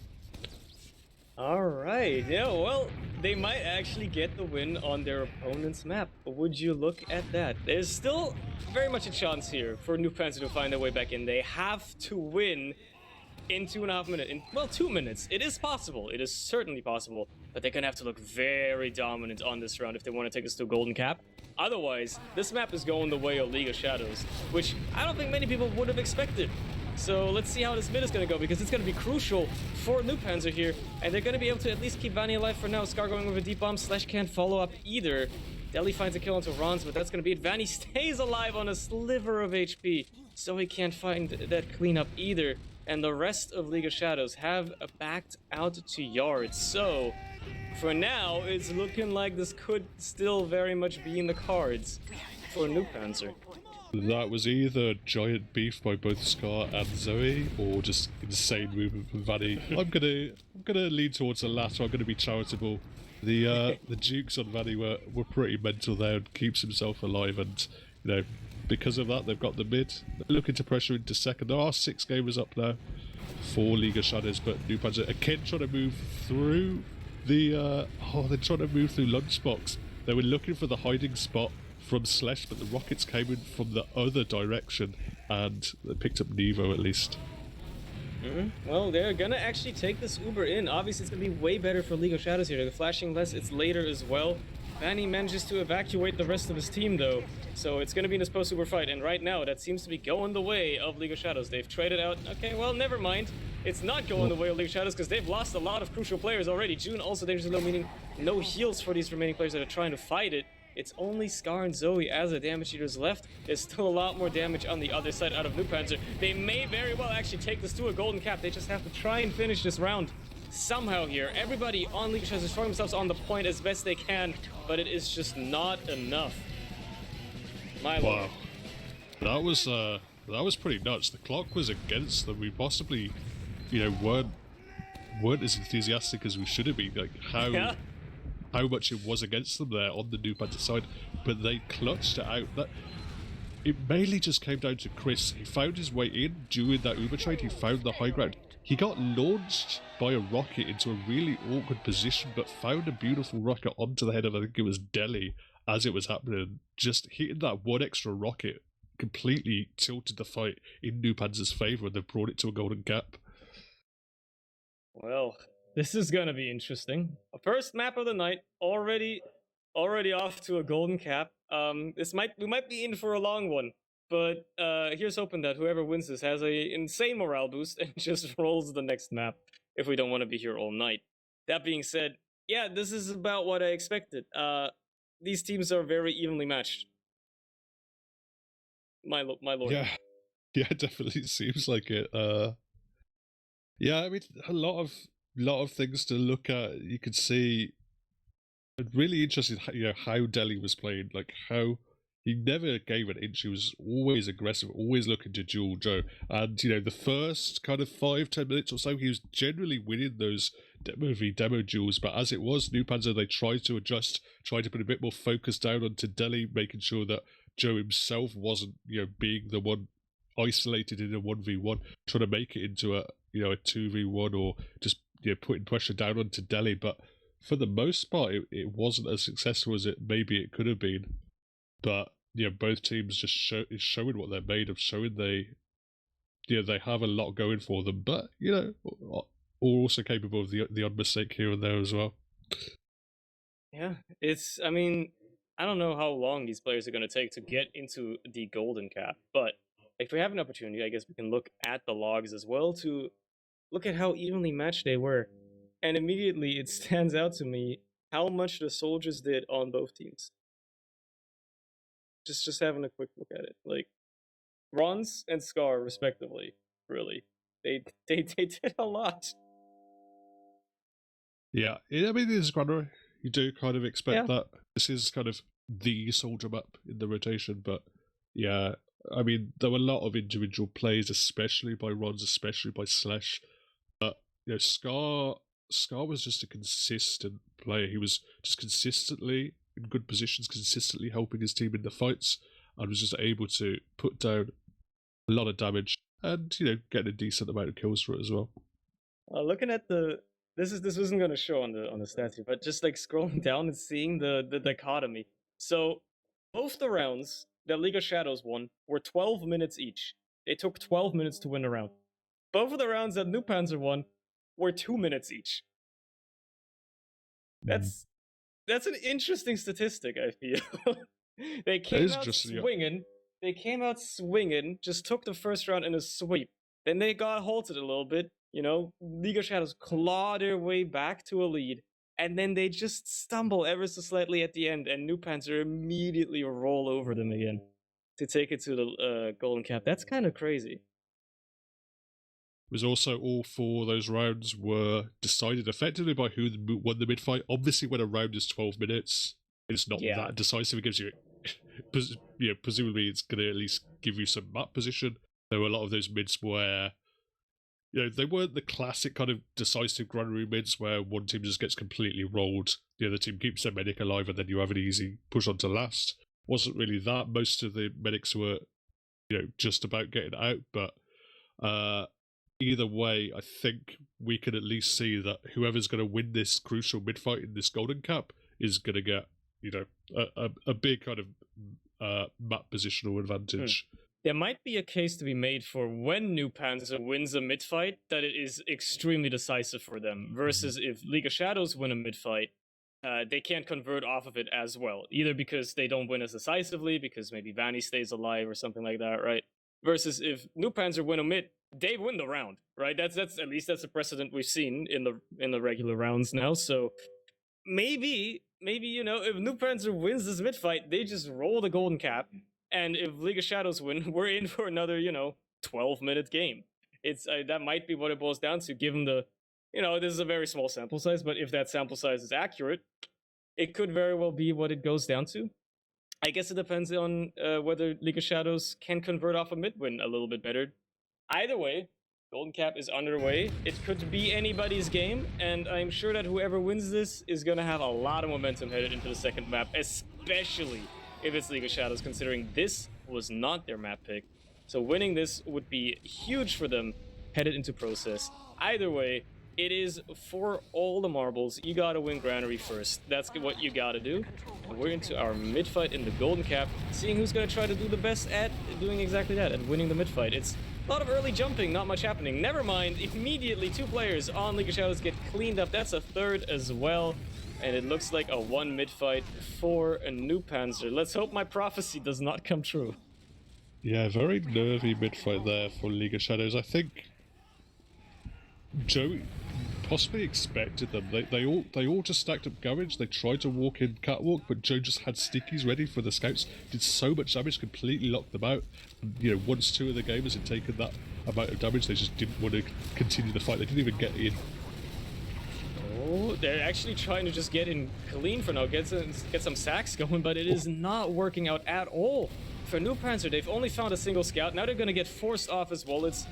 Alright, yeah, well, they might actually get the win on their opponent's map. Would you look at that? There's still very much a chance here for NOOBPANZER to find their way back in. They have to win in 2.5 minutes. Well, 2 minutes. It is possible. It is certainly possible. But they're gonna have to look very dominant on this round if they want to take us to a golden cap. Otherwise, this map is going the way of League of Shadows, which I don't think many people would have expected. So let's see how this mid is going to go, because it's going to be crucial for NOOBPANZER here, and they're going to be able to at least keep Vanny alive for now. Scar going with a deep bomb. Slash can't follow up either. Deli finds a kill onto Rons, but that's going to be it. Vanny stays alive on a sliver of HP, so he can't find that cleanup either. And the rest of League of Shadows have backed out to yards. So for now, it's looking like this could still very much be in the cards for NOOBPANZER. That was either giant beef by both Scar and Zoe, or just insane movement from Vanny. I'm gonna lean towards the latter. I'm gonna be charitable. The Dukes on Vanny were pretty mental there, and keeps himself alive, and you know, because of that they've got the mid. They're looking to pressure into second. There are 6 gamers up now for League of Shadows, but NOOBPANZER again trying to move through the they're trying to move through Lunchbox. They were looking for the hiding spot from Slash, but the rockets came in from the other direction, and they picked up Nevo at least. Well, they're gonna actually take this Uber in. Obviously, it's gonna be way better for League of Shadows here. They're flashing less, it's later as well. Vanny manages to evacuate the rest of his team, though, so it's gonna be in this post-Uber fight, and right now, that seems to be going the way of League of Shadows. They've traded out... Okay, well, never mind. It's not going the way of League of Shadows, because they've lost a lot of crucial players already. June also dangerously low, meaning no heals for these remaining players that are trying to fight it. It's only Scar and Zoe as the damage eaters left. There's still a lot more damage on the other side out of NOOBPANZER. They may very well actually take this to a golden cap. They just have to try and finish this round somehow here. Everybody on League of Shadows is throwing themselves on the point as best they can, but it is just not enough. My lord. Wow. That was pretty nuts. The clock was against them. We possibly, weren't as enthusiastic as we should have been. Like how much it was against them there on the NOOBPANZER side, but they clutched it out. It mainly just came down to Chris. He found his way in during that Uber trade. He found the high ground. He got launched by a rocket into a really awkward position, but found a beautiful rocket onto the head of, I think it was Deli, as it was happening. Just hitting that one extra rocket completely tilted the fight in NOOBPANZER's favour, and they've brought it to a golden cap. Well, this is gonna be interesting. First map of the night, already off to a golden cap. We might be in for a long one, but here's hoping that whoever wins this has a insane morale boost and just rolls the next map if we don't want to be here all night. That being said, yeah, this is about what I expected. These teams are very evenly matched. My lord. Yeah, it definitely seems like it. Yeah, I mean, a lot of things to look at. You could see, really interesting, how Deli was playing, like how he never gave an inch. He was always aggressive, always looking to duel Joe. And the first kind of 5-10 minutes or so, he was generally winning those demo duels. But as it was, NOOBPANZER, they tried to adjust, tried to put a bit more focus down onto Deli, making sure that Joe himself wasn't, being the one isolated in a 1v1, trying to make it into a 2v1, or just putting pressure down onto Deli. But for the most part, it wasn't as successful as maybe it could have been. But both teams just showing what they're made of, showing they have a lot going for them. But are also capable of the odd mistake here and there as well. Yeah, I mean, I don't know how long these players are going to take to get into the golden cap, but if we have an opportunity, I guess we can look at the logs as well to look at how evenly matched they were. And immediately it stands out to me how much the soldiers did on both teams. Just having a quick look at it. Like, Bronze and Scar, respectively, really. They did a lot. Yeah, I mean, it is Granary. You do kind of expect Yeah. that. This is kind of the soldier map in the rotation, but yeah, I mean, there were a lot of individual plays, especially by Rons, especially by Slash. But you know, Scar was just a consistent player. He was just consistently in good positions, consistently helping his team in the fights, and was just able to put down a lot of damage and get a decent amount of kills for it as well. Looking at this wasn't gonna show on the stats here, but just like scrolling down and seeing the dichotomy. So both the rounds that League of Shadows won were 12 minutes each. They took 12 minutes to win a round. Both of the rounds that NOOBPANZER won were 2 minutes each. That's an interesting statistic, I feel. They came out swinging. They came out swinging, just took the first round in a sweep. Then they got halted a little bit. League of Shadows claw their way back to a lead, and then they just stumble ever so slightly at the end, and NOOBPANZER immediately roll over them again to take it to the golden cap. That's kind of crazy. Was also all 4 of those rounds were decided effectively by who won the mid-fight. Obviously, when a round is 12 minutes, it's not that decisive. It gives you, presumably it's going to at least give you some map position. There were a lot of those mids where, they weren't the classic kind of decisive Granary mids where one team just gets completely rolled, the other team keeps their medic alive, and then you have an easy push on to last. Wasn't really that. Most of the medics were, just about getting out, but either way, I think we can at least see that whoever's going to win this crucial mid-fight in this golden cap is going to get, a big kind of map positional advantage. There might be a case to be made for when NOOBPANZER wins a mid-fight that it is extremely decisive for them, versus if League of Shadows win a mid-fight, they can't convert off of it as well, either because they don't win as decisively, because maybe Vanny stays alive or something like that, right? Versus if NOOBPANZER win a mid, they win the round, right? That's at least that's a precedent we've seen in the regular rounds now. So maybe if NOOBPANZER wins this mid fight, they just roll the golden cap, and if League of Shadows win, we're in for another 12-minute game. It's that might be what it boils down to, given the this is a very small sample size, but if that sample size is accurate, it could very well be what it goes down to. I guess it depends on whether League of Shadows can convert off a mid win a little bit better. Either way, Golden Cap is underway. It could be anybody's game, and I'm sure that whoever wins this is going to have a lot of momentum headed into the second map, especially if it's League of Shadows, considering this was not their map pick. So winning this would be huge for them headed into Process. Either way, it is for all the marbles. You gotta win Granary first. That's what you gotta do. And we're into our mid-fight in the Golden Cap, seeing who's gonna try to do the best at doing exactly that, at winning the mid-fight. It's a lot of early jumping, not much happening. Never mind, immediately 2 players on League of Shadows get cleaned up. That's a third as well. And it looks like a 1 mid-fight for a NOOBPANZER. Let's hope my prophecy does not come true. Yeah, very nervy mid-fight there for League of Shadows. I think Joe possibly expected them. They all just stacked up garage. They tried to walk in catwalk, but Joe just had stickies ready for the scouts. Did so much damage, completely locked them out. And, once 2 of the gamers had taken that amount of damage, they just didn't want to continue the fight. They didn't even get in. Oh, they're actually trying to just get in clean for now, get some sacks going, but it is not working out at all for NOOBPANZER. They've only found a single scout. Now they're going to get forced off as well. It's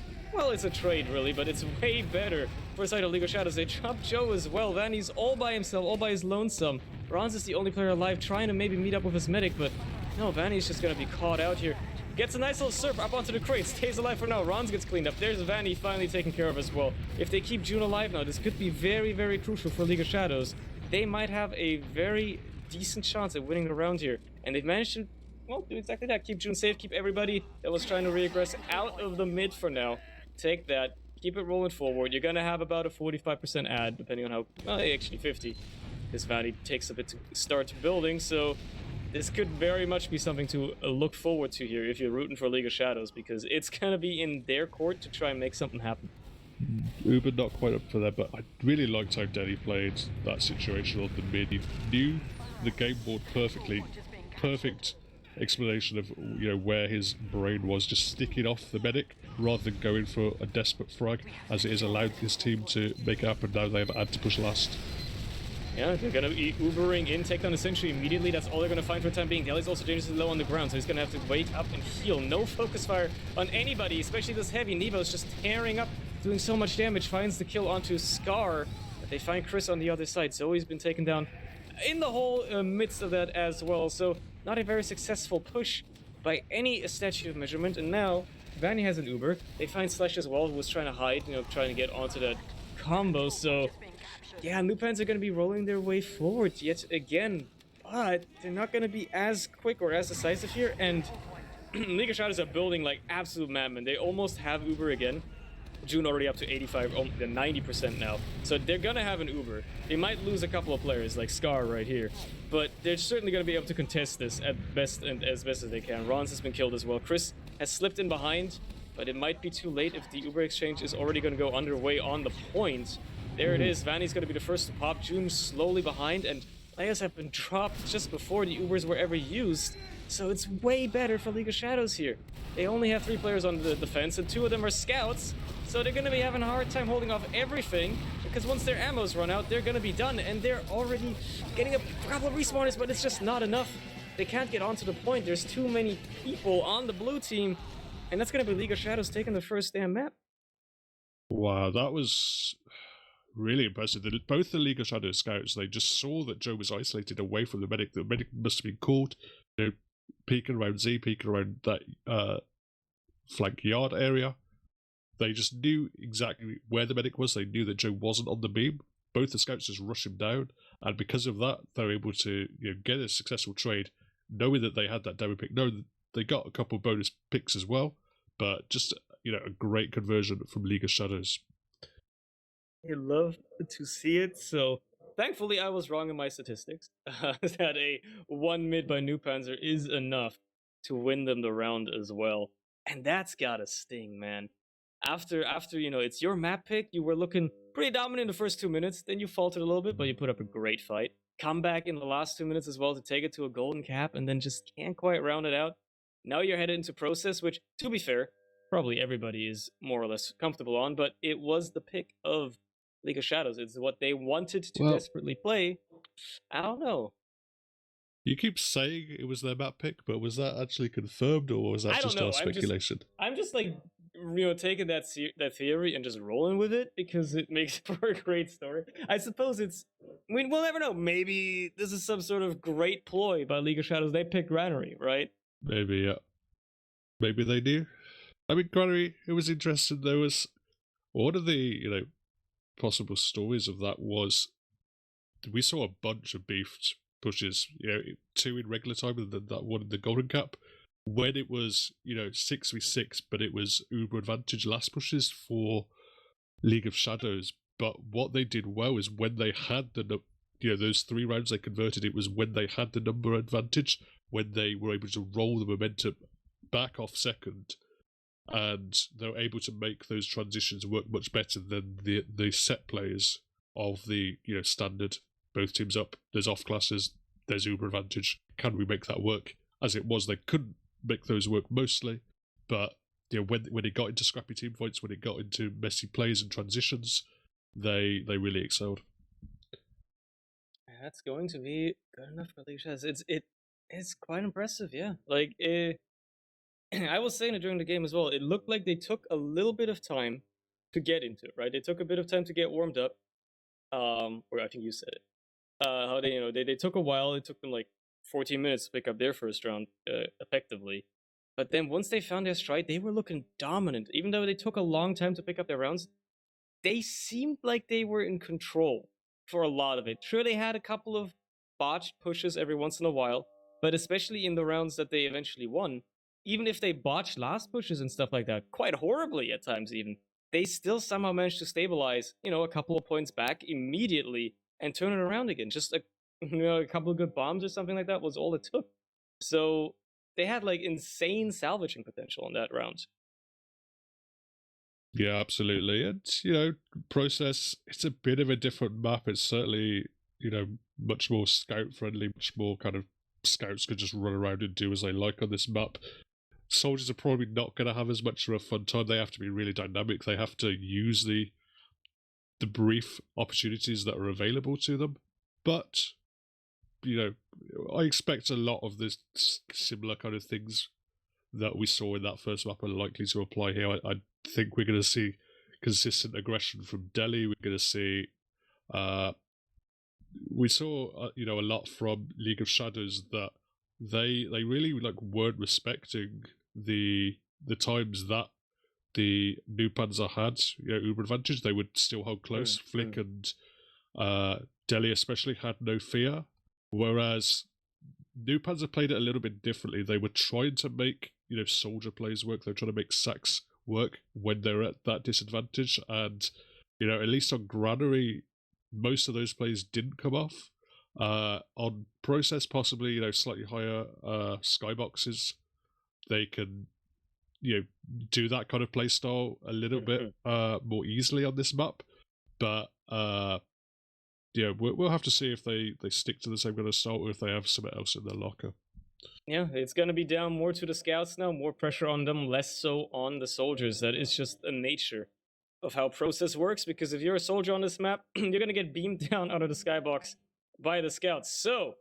a trade, really, but it's way better for the side of League of Shadows. They dropped Joe as well. Vanny's all by himself, all by his lonesome. Ronz is the only player alive, trying to maybe meet up with his medic, but no, Vanny's just going to be caught out here. Gets a nice little surf up onto the crate, stays alive for now. Ronz gets cleaned up. There's Vanny finally taken care of as well. If they keep June alive now, this could be very, very crucial for League of Shadows. They might have a very decent chance at winning the round here, and they've managed to, well, do exactly that. Keep June safe, keep everybody that was trying to reaggress out of the mid for now. Take that, keep it rolling forward. You're gonna have about a 45% ad, depending on how, well, actually 50, because Vanny takes a bit to start building, so this could very much be something to look forward to here if you're rooting for League of Shadows, because it's gonna be in their court to try and make something happen. Uber not quite up for that, but I really liked how Denny played that situation on the mid. He knew the game board perfectly. Perfect explanation of where his brain was, just sticking off the medic rather than going for a desperate frag, as it has allowed his team to make it happen. Now they've had to push last. Yeah, they're gonna be Ubering in, take down the Sentry immediately. That's all they're gonna find for the time being. Deli's also dangerously low on the ground, so he's gonna have to wait up and heal. No focus fire on anybody, especially this heavy. Nevo's just tearing up, doing so much damage. Finds the kill onto Scar, but they find Chris on the other side. Zoe's been taken down in the whole midst of that as well. So not a very successful push by any statute of measurement. And now Vanny has an Uber. They find Slash as well, who was trying to hide, trying to get onto that combo. So yeah, NOOBPANZER are going to be rolling their way forward yet again, but they're not going to be as quick or as decisive here, and League of Shadows are building like absolute madmen. They almost have Uber again. June already up to 85, 90% now. So they're going to have an Uber. They might lose a couple of players like Scar right here, but they're certainly going to be able to contest this at best and as best as they can. Rons has been killed as well. Chris has slipped in behind, but it might be too late if the Uber exchange is already going to go underway on the point. There it is. Vanny's going to be the first to pop. June slowly behind, and players have been dropped just before the Ubers were ever used. So it's way better for League of Shadows here. They only have 3 players on the defense, and 2 of them are scouts. So they're going to be having a hard time holding off everything, because once their ammo's run out, they're going to be done. And they're already getting a couple of respawners, but it's just not enough. They can't get onto the point. There's too many people on the blue team, and that's going to be League of Shadows taking the first damn map. Wow, that was really impressive. Both the League of Shadows scouts, they just saw that Joe was isolated away from the medic. The medic must have been called, peeking around Z, peeking around that flank yard area. They just knew exactly where the medic was. They knew that Joe wasn't on the beam. Both the scouts just rushed him down, and because of that, they were able to get a successful trade, knowing that they had that demo pick. No, they got a couple of bonus picks as well, but just a great conversion from League of Shadows. I love to see it. So thankfully I was wrong in my statistics. That a 1 mid by NOOBPANZER is enough to win them the round as well. And that's gotta sting, man. After it's your map pick, you were looking pretty dominant in the first 2 minutes, then you faltered a little bit, but you put up a great fight. Come back in the last 2 minutes as well to take it to a golden cap, and then just can't quite round it out. Now you're headed into process, which, to be fair, probably everybody is more or less comfortable on, but it was the pick of League of Shadows. It's what they wanted to desperately play. I don't know. You keep saying it was their map pick, but was that actually confirmed, or was that just our speculation? I'm just like, taking that theory and just rolling with it because it makes for a great story. I suppose we'll never know. Maybe this is some sort of great ploy by League of Shadows. They picked Granary, right? Maybe, yeah. Maybe they do. I mean, Granary, it was interesting. There was one of the, possible stories of that was we saw a bunch of beefed pushes, 2 in regular time and then that one in the Golden Cap. When it was, 6v6, but it was uber advantage last pushes for League of Shadows. But what they did well is when they had those 3 rounds they converted, it was when they had the number advantage, when they were able to roll the momentum back off second, and they were able to make those transitions work much better than the set players of the standard. Both teams up, there's off classes, there's uber advantage. Can we make that work? As it was, they couldn't make those work mostly, but when it got into scrappy team fights, when it got into messy plays and transitions, they really excelled. That's going to be good enough for League of Shadows. It's quite impressive, yeah. Like I was saying it during the game as well. It looked like they took a little bit of time to get into it, right? They took a bit of time to get warmed up. Or I think you said it. How they took a while. It took them like 14 minutes to pick up their first round effectively. But then once they found their stride, they were looking dominant. Even though they took a long time to pick up their rounds, they seemed like they were in control for a lot of it. Sure, they had a couple of botched pushes every once in a while, but especially in the rounds that they eventually won, even if they botched last pushes and stuff like that, quite horribly at times even, they still somehow managed to stabilize, a couple of points back immediately and turn it around again. Just a couple of good bombs or something like that was all it took. So they had like insane salvaging potential in that round. Yeah, absolutely. And, you know, Process, it's a bit of a different map. It's certainly, you know, much more scout friendly, much more kind of scouts could just run around and do as they like on this map. Soldiers are probably not going to have as much of a fun time. They have to be really dynamic. They have to use the brief opportunities that are available to them. But, you know, I expect a lot of this similar kind of things that we saw in that first map are likely to apply here. I think we're going to see consistent aggression from Delhi. We're going to see, we saw you know, a lot from League of Shadows that they really like weren't respecting the times that the NOOBPANZER had, you know, uber advantage. They would still hold close. Flick and Delhi especially had no fear, whereas NOOBPANZER played it a little bit differently. They were trying to make, you know, soldier plays work. They were trying to make sacks work when they're at that disadvantage. And, you know, at least on Granary, most of those plays didn't come off. On Process, possibly, you know, slightly higher skyboxes, they can, you know, do that kind of play style a little bit more easily on this map. But yeah, we'll have to see if they stick to the same kind of style or if they have something else in their locker. Yeah, it's going to be down more to the scouts now, more pressure on them, less so on the soldiers. That is just the nature of how Process works, because if you're a soldier on this map, you're going to get beamed down out of the skybox by the scouts. So,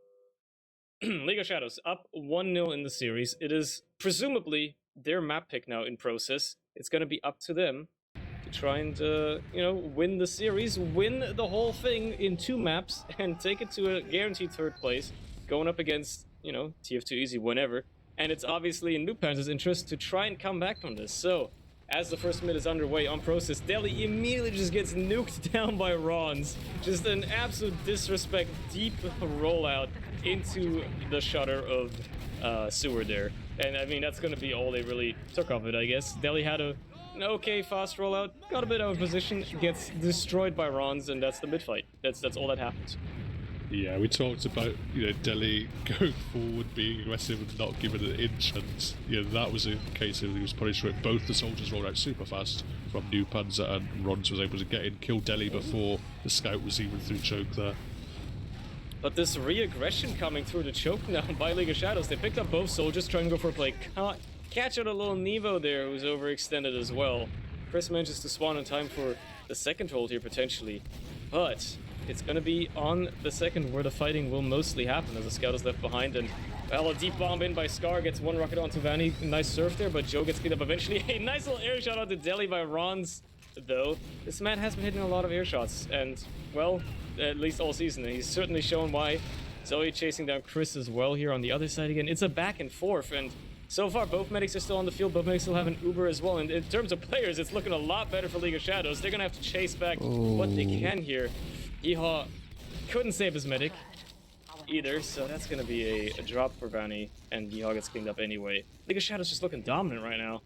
League of Shadows up 1-0 in the series. It is presumably their map pick now in Process. It's going to be up to them to try and, you know, win the series, win the whole thing in 2 maps, and take it to a guaranteed 3rd place, going up against, you know, TF2 easy whenever. And it's obviously in NOOBPANZER's interest to try and come back from this. So, as the first mid is underway on Process, Delhi immediately just gets nuked down by Rons. Just an absolute disrespect, deep rollout into the shutter of Sewer there. And I mean, that's going to be all they really took of it, I guess. Delhi had an okay fast rollout, got a bit out of position, gets destroyed by Rons, and that's the mid fight. That's all that happens. Yeah, we talked about, you know, Delhi going forward, being aggressive and not giving an inch, and, you know, that was a case of he was punished for it. Both the soldiers rolled out super fast from NOOBPANZER, and Rons was able to get in, kill Delhi before the scout was even through choke there. But this re-aggression coming through the choke now by League of Shadows, they picked up both soldiers, trying to go for a play. Catch out a little Nevo there, who's overextended as well. Chris manages to spawn in time for the second hold here, potentially. But it's going to be on the second where the fighting will mostly happen, as the scout is left behind. And, well, a deep bomb in by Scar gets one rocket onto Vanny. Nice surf there, but Joe gets cleaned up eventually. A nice little air shot onto Delhi by Rons, though. This man has been hitting a lot of air shots, and, well, at least all season. He's certainly shown why. Zoe chasing down Chris as well here on the other side again. It's a back and forth, and so far both medics are still on the field. Both medics still have an Uber as well, and in terms of players, it's looking a lot better for League of Shadows. They're gonna have to chase back what they can here. Yeehaw couldn't save his medic either, so that's gonna be a drop for Vanny, and Yeehaw gets cleaned up anyway. League of Shadows just looking dominant right now.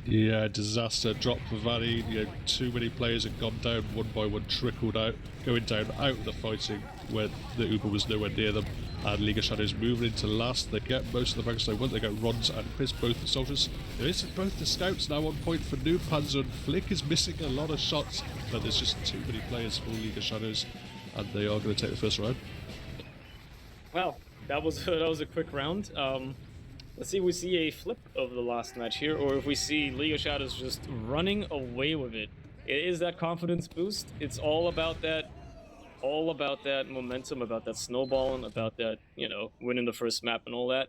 Yeah, disaster. Drop for Vanny. You know, too many players had gone down one by one, trickled out, going down out of the fighting where the Uber was nowhere near them. And League of Shadows moving into last. They get most of the ranks they want. They get Rons and Chris, both the soldiers. There is both the scouts now on point for NOOBPANZER, and Flick is missing a lot of shots, but there's just too many players for League of Shadows, and they are going to take the first round. Well, that was a quick round. Let's see if we see a flip of the last match here, or if we see League of Shadows just running away with it. It is that confidence boost. It's all about that momentum, about that snowballing, about that, you know, winning the first map and all that.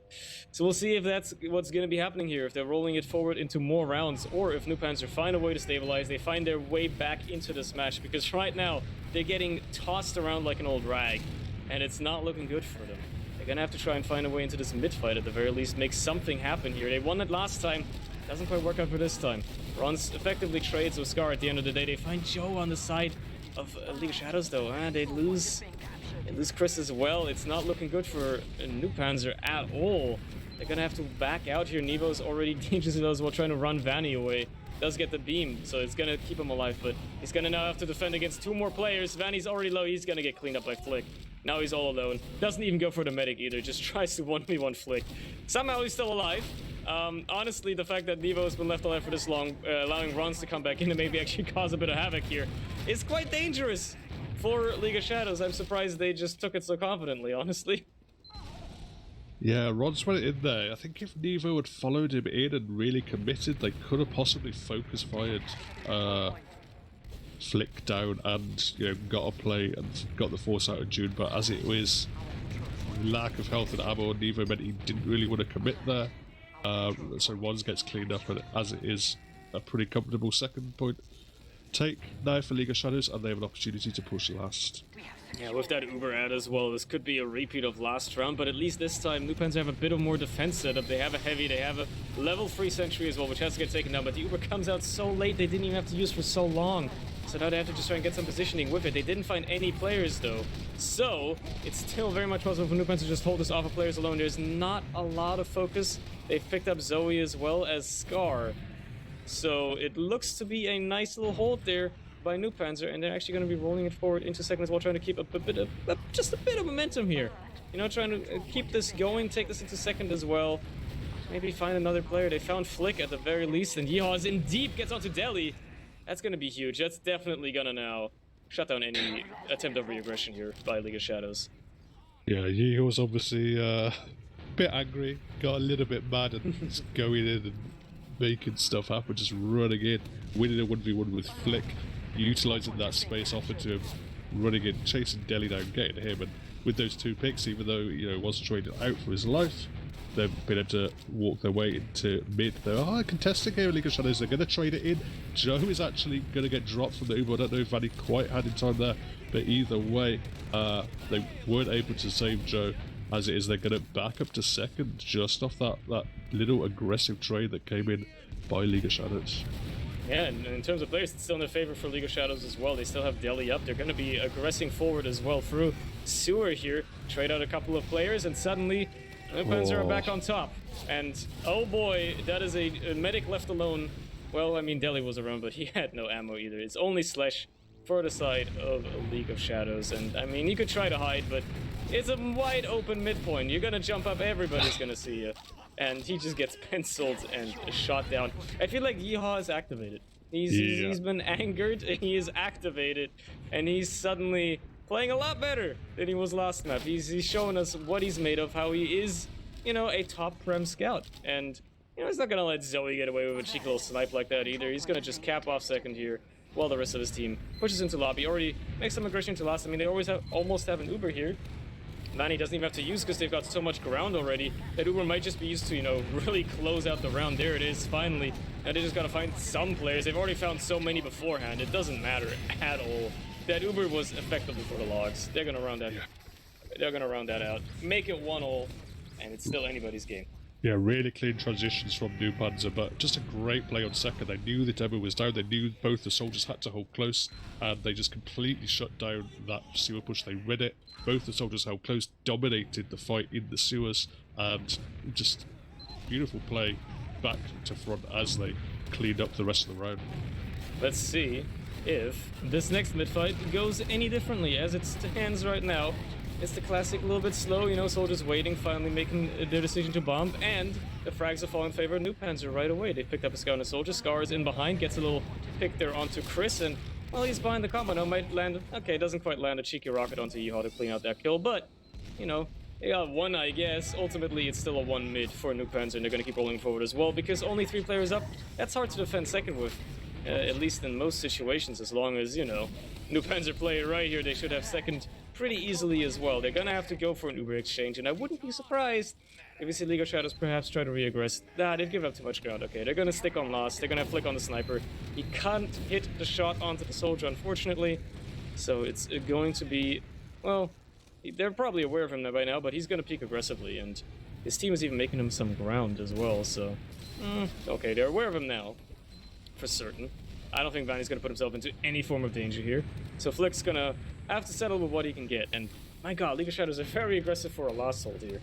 So we'll see if that's what's going to be happening here, if they're rolling it forward into more rounds, or if NOOBPANZER find a way to stabilize, they find their way back into this match, because right now they're getting tossed around like an old rag, and it's not looking good for them. They're gonna have to try and find a way into this mid fight at the very least, make something happen here. They won it last time, doesn't quite work out for this time. Rons effectively trades with Scar at the end of the day. They find Joe on the side of League of Shadows though, and they lose Chris as well. It's not looking good for NOOBPANZER at all. They're gonna have to back out here. Nevo's already dangerous as well, trying to run Vanny away. Does get the beam, so it's gonna keep him alive, but he's gonna now have to defend against 2 more players. Vanny's already low, he's gonna get cleaned up by Flick. Now he's all alone. Doesn't even go for the medic either, just tries to 1v1 Flick. Somehow he's still alive. Honestly, the fact that Nevo has been left alive for this long, allowing Rons to come back in and maybe actually cause a bit of havoc here, is quite dangerous for League of Shadows. I'm surprised they just took it so confidently, honestly. Yeah, Rons went in there. I think if Nevo had followed him in and really committed, they could have possibly focus fired Flick down and, you know, got a play and got the force out of June. But as it was, lack of health and ammo on Nevo meant he didn't really want to commit there. So Rons gets cleaned up, and as it is, a pretty comfortable second point take now for League of Shadows, and they have an opportunity to push last. Yeah, with that Uber ad as well, this could be a repeat of last round, but at least this time NOOBPANZER have a bit of more defense setup. They have a heavy, they have a level 3 sentry as well, which has to get taken down, but the Uber comes out so late, they didn't even have to use for so long. So now they have to just try and get some positioning with it. They didn't find any players though, so it's still very much possible for NOOBPANZER to just hold this off of players alone. There's not a lot of focus. They've picked up Zoe as well as Scar, so it looks to be a nice little hold there by NOOBPANZER, and they're actually going to be rolling it forward into second as well, trying to keep just a bit of momentum here. You know, trying to keep this going, take this into second as well. Maybe find another player. They found Flick at the very least, and Yeehaw is in deep, gets onto Deli. That's going to be huge. That's definitely going to now shut down any attempt of re-aggression here by League of Shadows. Yeah, Yeehaw was obviously a bit angry, got a little bit mad and just going in and making stuff happen, just running in, winning a 1v1 with Flick, utilising that space offered to him, running in, chasing Deli down, getting him, and with those 2 picks, even though, you know, wasn't traded out for his life, they've been able to walk their way into mid. They're contesting here in League of Shadows. They're going to trade it in. Joe is actually going to get dropped from the Uber. I don't know if Vanny quite had in time there, but either way, they weren't able to save Joe. As it is, they're going to back up to second just off that little aggressive trade that came in by League of Shadows. Yeah, and in terms of players, it's still in their favor for League of Shadows as well. They still have Deli up. They're going to be aggressing forward as well through Sewer here. Trade out a couple of players, and suddenly NOOBPANZER are back on top. And oh boy, that is a medic left alone. Well, I mean, Deli was around, but he had no ammo either. It's only Slash for the side of League of Shadows. And I mean, you could try to hide, but it's a wide open midpoint. You're going to jump up, everybody's going to see you. And he just gets penciled and shot down. I feel like Yeehaw is activated. He's been angered, and he is activated, and he's suddenly playing a lot better than he was last map. He's showing us what he's made of, how he is, you know, a top Prem scout. And, you know, he's not going to let Zoe get away with a cheeky little snipe like that either. He's going to just cap off second here while the rest of his team pushes into lobby. Already makes some aggression to last. I mean, they almost have an Uber here. Vanny doesn't even have to use because they've got so much ground already that Uber might just be used to, you know, really close out the round. There it is, finally. Now they just got to find some players. They've already found so many beforehand. It doesn't matter at all. That Uber was effectively for the logs. They're gonna round that. They're gonna round that out. Make it 1-all, and it's still anybody's game. Yeah, really clean transitions from NOOBPANZER, but just a great play on second. They knew that Emma was down. They knew both the soldiers had to hold close, and they just completely shut down that sewer push. They read it. Both the soldiers held close, dominated the fight in the sewers, and just beautiful play back to front as they cleaned up the rest of the round. Let's see if this next mid-fight goes any differently. As it stands right now, it's the classic little bit slow, you know, soldiers waiting, finally making their decision to bomb, and the frags are falling in favor of NOOBPANZER right away. They picked up a scout and a soldier. Scar is in behind, gets a little pick there onto Chris, and well, he's behind the combo now, might land, okay, doesn't quite land a cheeky rocket onto Yeehaw to clean out that kill, but, you know, they got one, I guess. Ultimately, it's still a 1 mid for NOOBPANZER, and they're going to keep rolling forward as well, because only 3 players up, that's hard to defend second with. At least in most situations, as long as, you know, NOOBPANZER play it right here, they should have second pretty easily as well. They're gonna have to go for an Uber exchange, and I wouldn't be surprised if we see League of Shadows perhaps try to re-aggress. They've given up too much ground. Okay, they're gonna stick on last. They're gonna flick on the sniper. He can't hit the shot onto the soldier, unfortunately. So it's going to be, well, they're probably aware of him by now, but he's gonna peek aggressively, and his team is even making him some ground as well, so... okay, they're aware of him now. For certain. I don't think Vanny's going to put himself into any form of danger here. So Flick's going to have to settle with what he can get. And my god, League of Shadows are very aggressive for a last hold here.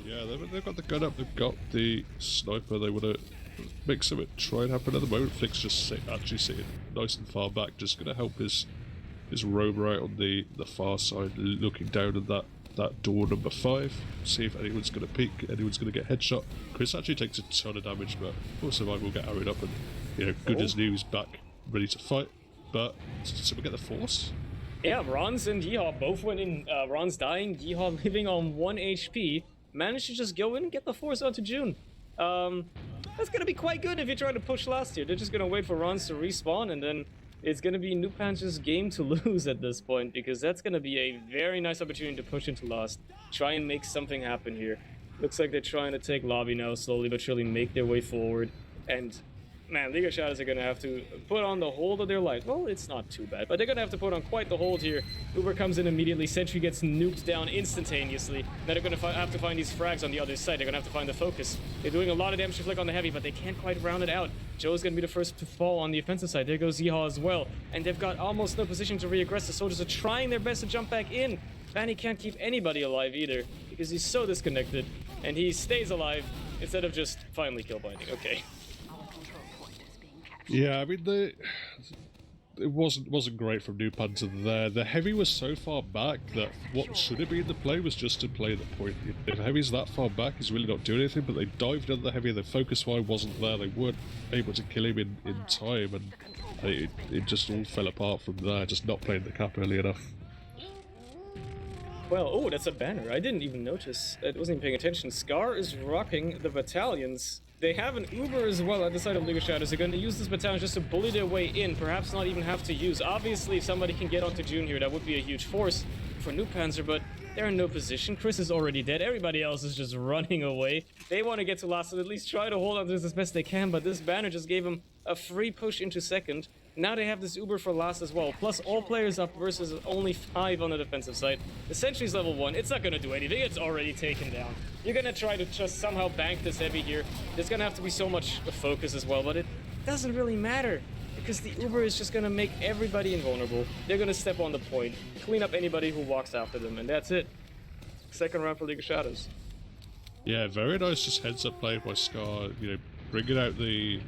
Yeah, they've got the gun up, they've got the sniper, they want to make something try and happen at the moment. Flick's just actually sitting nice and far back, just going to help his his roam right on the far side, looking down at that door number 5. See if anyone's going to peek, anyone's going to get headshot. Chris actually takes a ton of damage, but also I will get arrowed up and, you know, good as new, he's back, ready to fight. But, so we get the force? Yeah, Ron's and Yeehaw both went in. Ron's dying, Yeehaw living on 1 HP. Managed to just go in and get the force onto June. That's gonna be quite good if you're trying to push last here. They're just gonna wait for Ron's to respawn, and then it's gonna be NOOBPANZER's game to lose at this point, because that's gonna be a very nice opportunity to push into last. Try and make something happen here. Looks like they're trying to take lobby now, slowly but surely make their way forward. And man, League of Shadows are gonna have to put on the hold of their life. Well, it's not too bad, but they're gonna have to put on quite the hold here. Uber comes in immediately, Sentry gets nuked down instantaneously. Now they're gonna have to find these frags on the other side. They're gonna have to find the focus. They're doing a lot of damage to Flick on the heavy, but they can't quite round it out. Joe's gonna be the first to fall on the offensive side. There goes Yeehaw as well. And they've got almost no position to re-aggress. The soldiers are trying their best to jump back in. Vanny can't keep anybody alive either, because he's so disconnected. And he stays alive instead of just finally kill binding. Okay. Yeah, I mean, it wasn't great from NOOBPANZER there. The heavy was so far back that what should have been the play was just to play the point. If the heavy's that far back, he's really not doing anything, but they dived on the heavy, the focus fire wasn't there, they weren't able to kill him in time, and it just all fell apart from there, just not playing the cap early enough. Well, oh, that's a banner. I didn't even notice. I wasn't even paying attention. Scar is rocking the battalions. They have an Uber as well at the side of League of Shadows. They're going to use this battalion just to bully their way in, perhaps not even have to use. Obviously, if somebody can get onto June here, that would be a huge force for NOOBPANZER, but they're in no position. Chris is already dead. Everybody else is just running away. They want to get to last and at least try to hold on to this as best they can, but this banner just gave them a free push into second. Now they have this Uber for last as well, plus all players up versus only 5 on the defensive side. The Sentry's level 1, it's not going to do anything, it's already taken down. You're going to try to just somehow bank this heavy here. There's going to have to be so much focus as well, but it doesn't really matter, because the Uber is just going to make everybody invulnerable. They're going to step on the point, clean up anybody who walks after them, and that's it. Second round for League of Shadows. Yeah, very nice just heads up play by Scar, you know, bringing out the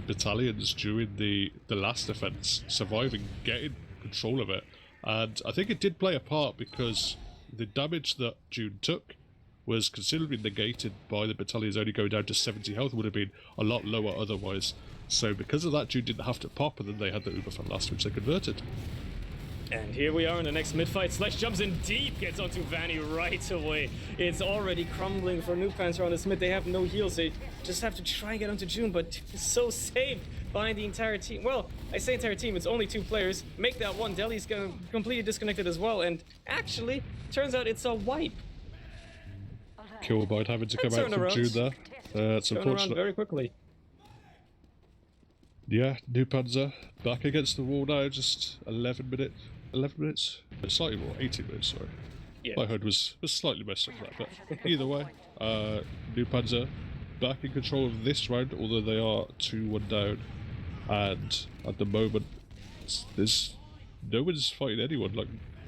battalions during the last defense, surviving, getting control of it. And I think it did play a part because the damage that June took was considerably negated by the battalions only going down to 70 health. It would have been a lot lower otherwise. So because of that, June didn't have to pop, and then they had the Uber from last, which they converted. And here we are in the next mid-fight. Slash jumps in deep, gets onto Vanny right away. It's already crumbling for NOOBPANZER on this mid. They have no heals. They just have to try and get onto June, but it's so saved behind the entire team. Well, I say entire team, it's only 2 players. Make that one. Deli's completely disconnected as well, and actually, turns out it's a wipe. Killbyte having to come out from June there. It's unfortunate. Very quickly. Yeah, NOOBPANZER back against the wall now, just 11 minutes. Slightly more, 18 minutes, sorry. Yeah. My HUD was slightly messed up with that, but either way, NOOBPANZER back in control of this round, although they are 2-1 down, and at the moment, no one's fighting anyone, like,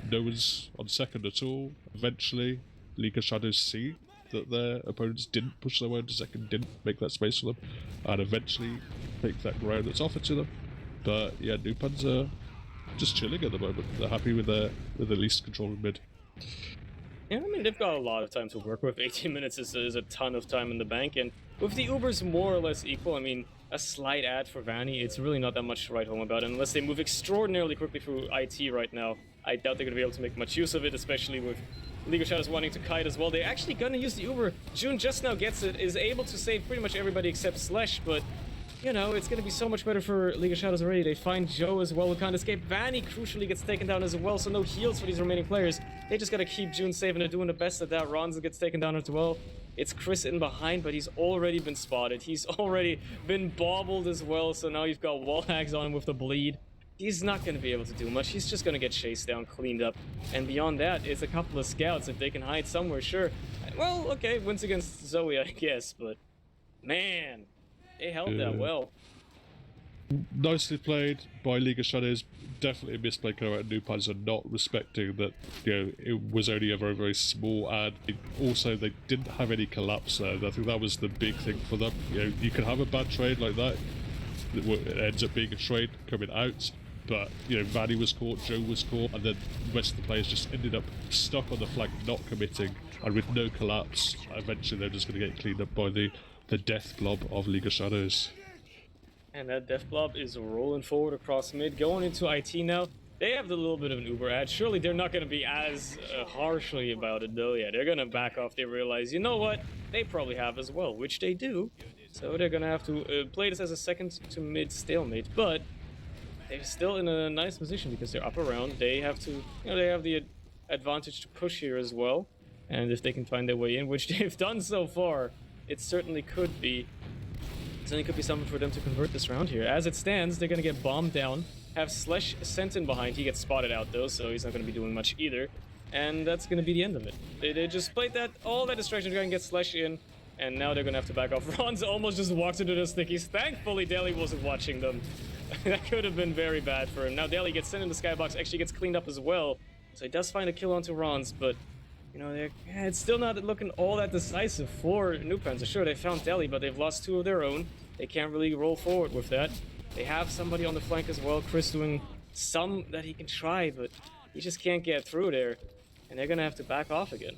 no one's on second at all. Eventually, League of Shadows see that their opponents didn't push their way into second, didn't make that space for them, and eventually take that ground that's offered to them. But yeah, NOOBPANZER just chilling at the moment. They're happy with the least control in mid. Yeah, I mean, they've got a lot of time to work with. 18 minutes is a ton of time in the bank, and with the Ubers more or less equal, I mean, a slight ad for Vanny, it's really not that much to write home about, unless they move extraordinarily quickly through IT right now. I doubt they're going to be able to make much use of it, especially with League of Shadows wanting to kite as well. They're actually going to use the Uber. June just now gets it, is able to save pretty much everybody except Slash, but you know, it's going to be so much better for League of Shadows already. They find Joe as well, who can't escape. Vanny crucially gets taken down as well, so no heals for these remaining players. They just got to keep June safe, and they're doing the best at that. Ronza gets taken down as well. It's Chris in behind, but he's already been spotted. He's already been bobbled as well, so now you've got wall hacks on him with the bleed. He's not going to be able to do much. He's just going to get chased down, cleaned up. And beyond that, it's a couple of scouts. If they can hide somewhere, sure. Well, okay, wins against Zoe, I guess, but man, they held that well. Nicely played by League of Shadows. Definitely a misplay coming out of NOOBPANZER, not respecting that, you know, it was only a very, very small ad. Also, they didn't have any collapse there. I think that was the big thing for them. You know, you can have a bad trade like that. It ends up being a trade coming out, but, you know, Vanny was caught, Joe was caught, and then the rest of the players just ended up stuck on the flank, not committing, and with no collapse, eventually they're just going to get cleaned up by the death blob of League of Shadows. And that death blob is rolling forward across mid, going into IT now. They have the little bit of an Uber ad. Surely they're not going to be as harshly about it, though. Yeah, they're going to back off. They realize, you know what? They probably have as well, which they do. So they're going to have to play this as a second to mid stalemate. But they're still in a nice position because they're up around. They have to, they have the advantage to push here as well. And if they can find their way in, which they've done so far, it certainly could be. Certainly could be something for them to convert this round here. As it stands, they're going to get bombed down. Have Slesh sent in behind. He gets spotted out though, so he's not going to be doing much either. And that's going to be the end of it. They just played that, all that distraction to go and get Slesh in, and now they're going to have to back off. Ron's almost just walked into the stickies. Thankfully, Deli wasn't watching them. That could have been very bad for him. Now Deli gets sent in the skybox, actually gets cleaned up as well. So he does find a kill onto Ron's, but you know, it's still not looking all that decisive for NOOBPANZER. Sure, they found Deli, but they've lost 2 of their own. They can't really roll forward with that. They have somebody on the flank as well. Chris doing some that he can try, but he just can't get through there. And they're going to have to back off again.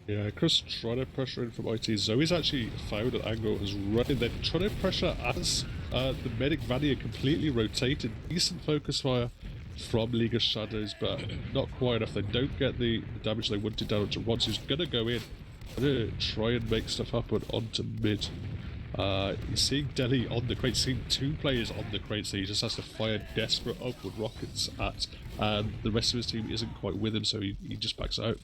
Yeah, Chris trying to pressure in from IT. Zoe's actually found an angle, is running. They're trying to pressure as the medic Vanny completely rotated. Decent focus fire from League of Shadows, but not quite enough. They don't get the damage they wanted down to Rod, who's going to go in. Going to try and make stuff happen onto mid. You're seeing Deli on the crate, seeing 2 players on the crate, so he just has to fire desperate upward rockets at, and the rest of his team isn't quite with him, so he just backs out.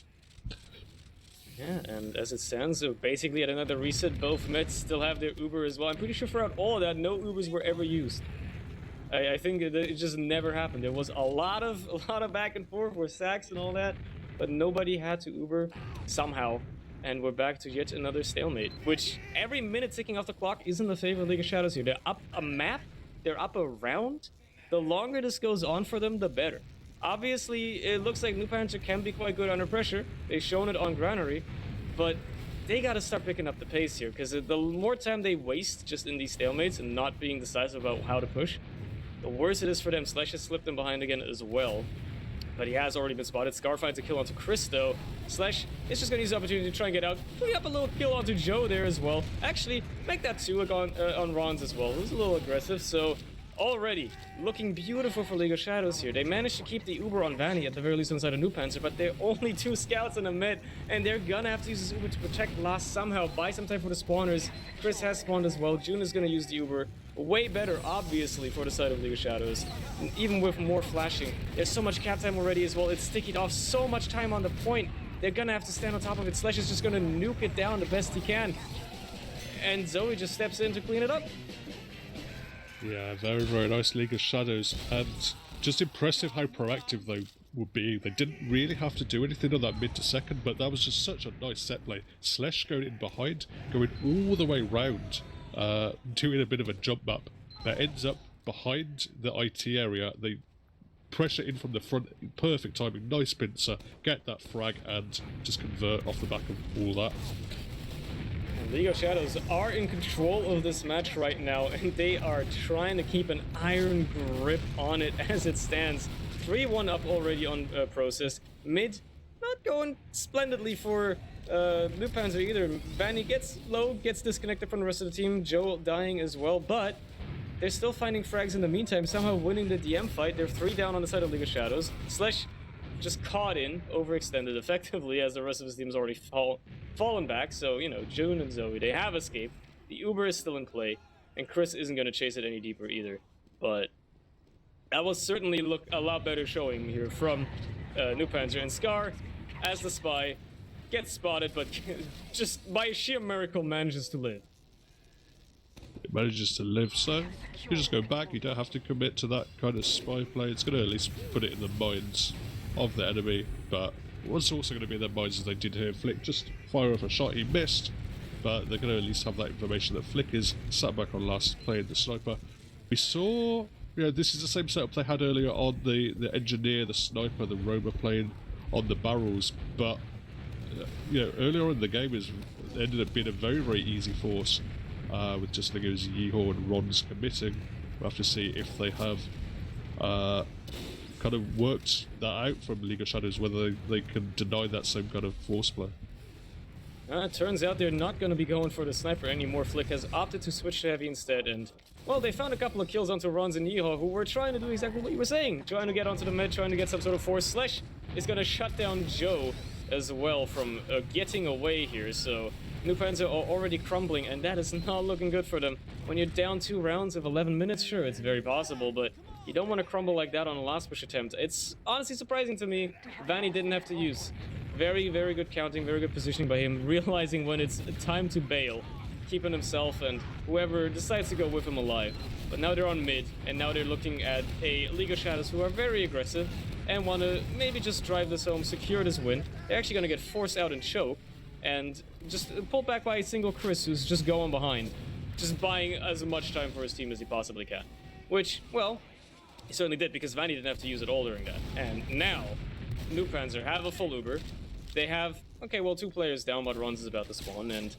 Yeah, and as it stands, basically at another reset, both Mets still have their Uber as well. I'm pretty sure throughout all of that, no Ubers were ever used. I think it just never happened. There was a lot of back and forth with sacks and all that, but nobody had to Uber somehow. And we're back to yet another stalemate, which every minute ticking off the clock isn't the favor of League of Shadows here. They're up a map, they're up a round. The longer this goes on for them, the better. Obviously, it looks like NOOBPANZER can be quite good under pressure. They've shown it on Granary, but they gotta start picking up the pace here, because the more time they waste just in these stalemates and not being decisive about how to push, the worse it is for them. Slash has slipped them behind again as well. But he has already been spotted. Scar finds a kill onto Chris, though. Slash is just going to use the opportunity to try and get out. Putting up a little kill onto Joe there as well. Actually, make that 2 on Ron's as well. It was a little aggressive, so already looking beautiful for League of Shadows here. They managed to keep the Uber on Vanny, at the very least on the side of NOOBPANZER, but they're only 2 scouts in a mid, and they're going to have to use this Uber to protect Last somehow. Buy some time for the spawners. Chris has spawned as well. June is going to use the Uber. Way better, obviously, for the side of League of Shadows. And even with more flashing, there's so much cap time already as well. It's stickied off so much time on the point. They're gonna have to stand on top of it. Slash is just gonna nuke it down the best he can. And Zoe just steps in to clean it up. Yeah, very, very nice League of Shadows. And just impressive how proactive they were being. They didn't really have to do anything on that mid to second, but that was just such a nice set play. Slash going in behind, going all the way round. Doing a bit of a jump map that ends up behind the IT area. They pressure in from the front, perfect timing, nice pincer, get that frag and just convert off the back of all that. And League of Shadows are in control of this match right now, and they are trying to keep an iron grip on it as it stands. 3-1 up already on Process. Mid, not going splendidly for NOOBPANZER either. Vanny gets low, gets disconnected from the rest of the team. Joe dying as well, but they're still finding frags in the meantime, somehow winning the DM fight. They're 3 down on the side of League of Shadows. Slash just caught in, overextended effectively, as the rest of his team has already fallen back. So, you know, June and Zoe, they have escaped. The Uber is still in play, and Chris isn't going to chase it any deeper either. But that was certainly a lot better showing here from NOOBPANZER. And Scar, as the spy, gets spotted, but just by sheer miracle manages to live. It manages to live, so you just go back. You don't have to commit to that kind of spy play. It's going to at least put it in the minds of the enemy, but what's also going to be in their minds is they did hear Flick just fire off a shot. He missed, but they're going to at least have that information that Flick is sat back on last, playing the sniper. We saw, you know, this is the same setup they had earlier on the engineer, the sniper, the rover playing on the barrels, but you know, earlier on in the game it ended up being a very, very easy force with just, I think it was Yeehor and Ron's committing. We'll have to see if they have kind of worked that out from League of Shadows, whether they can deny that same kind of force play. It turns out they're not going to be going for the sniper anymore. Flick has opted to switch to heavy instead, and, well, they found a couple of kills onto Ronz and Yeehaw, who were trying to do exactly what you were saying. Trying to get onto the mid, trying to get some sort of force. Slash is going to shut down Joe as well from getting away here, so NOOBPANZER are already crumbling, and that is not looking good for them. When you're down 2 rounds of 11 minutes, sure, it's very possible, but you don't want to crumble like that on a last push attempt. It's honestly surprising to me Vanny didn't have to use. Very, very good counting, very good positioning by him, realizing when it's time to bail, keeping himself and whoever decides to go with him alive. But now they're on mid, and now they're looking at a League of Shadows who are very aggressive and want to maybe just drive this home, secure this win. They're actually going to get forced out and choke, and just pulled back by a single Chris who's just going behind, just buying as much time for his team as he possibly can. Which, well, he certainly did, because Vanny didn't have to use it all during that. And now, NOOBPANZER have a full Uber. They have, okay, well, 2 players down, but Ronz is about to spawn, and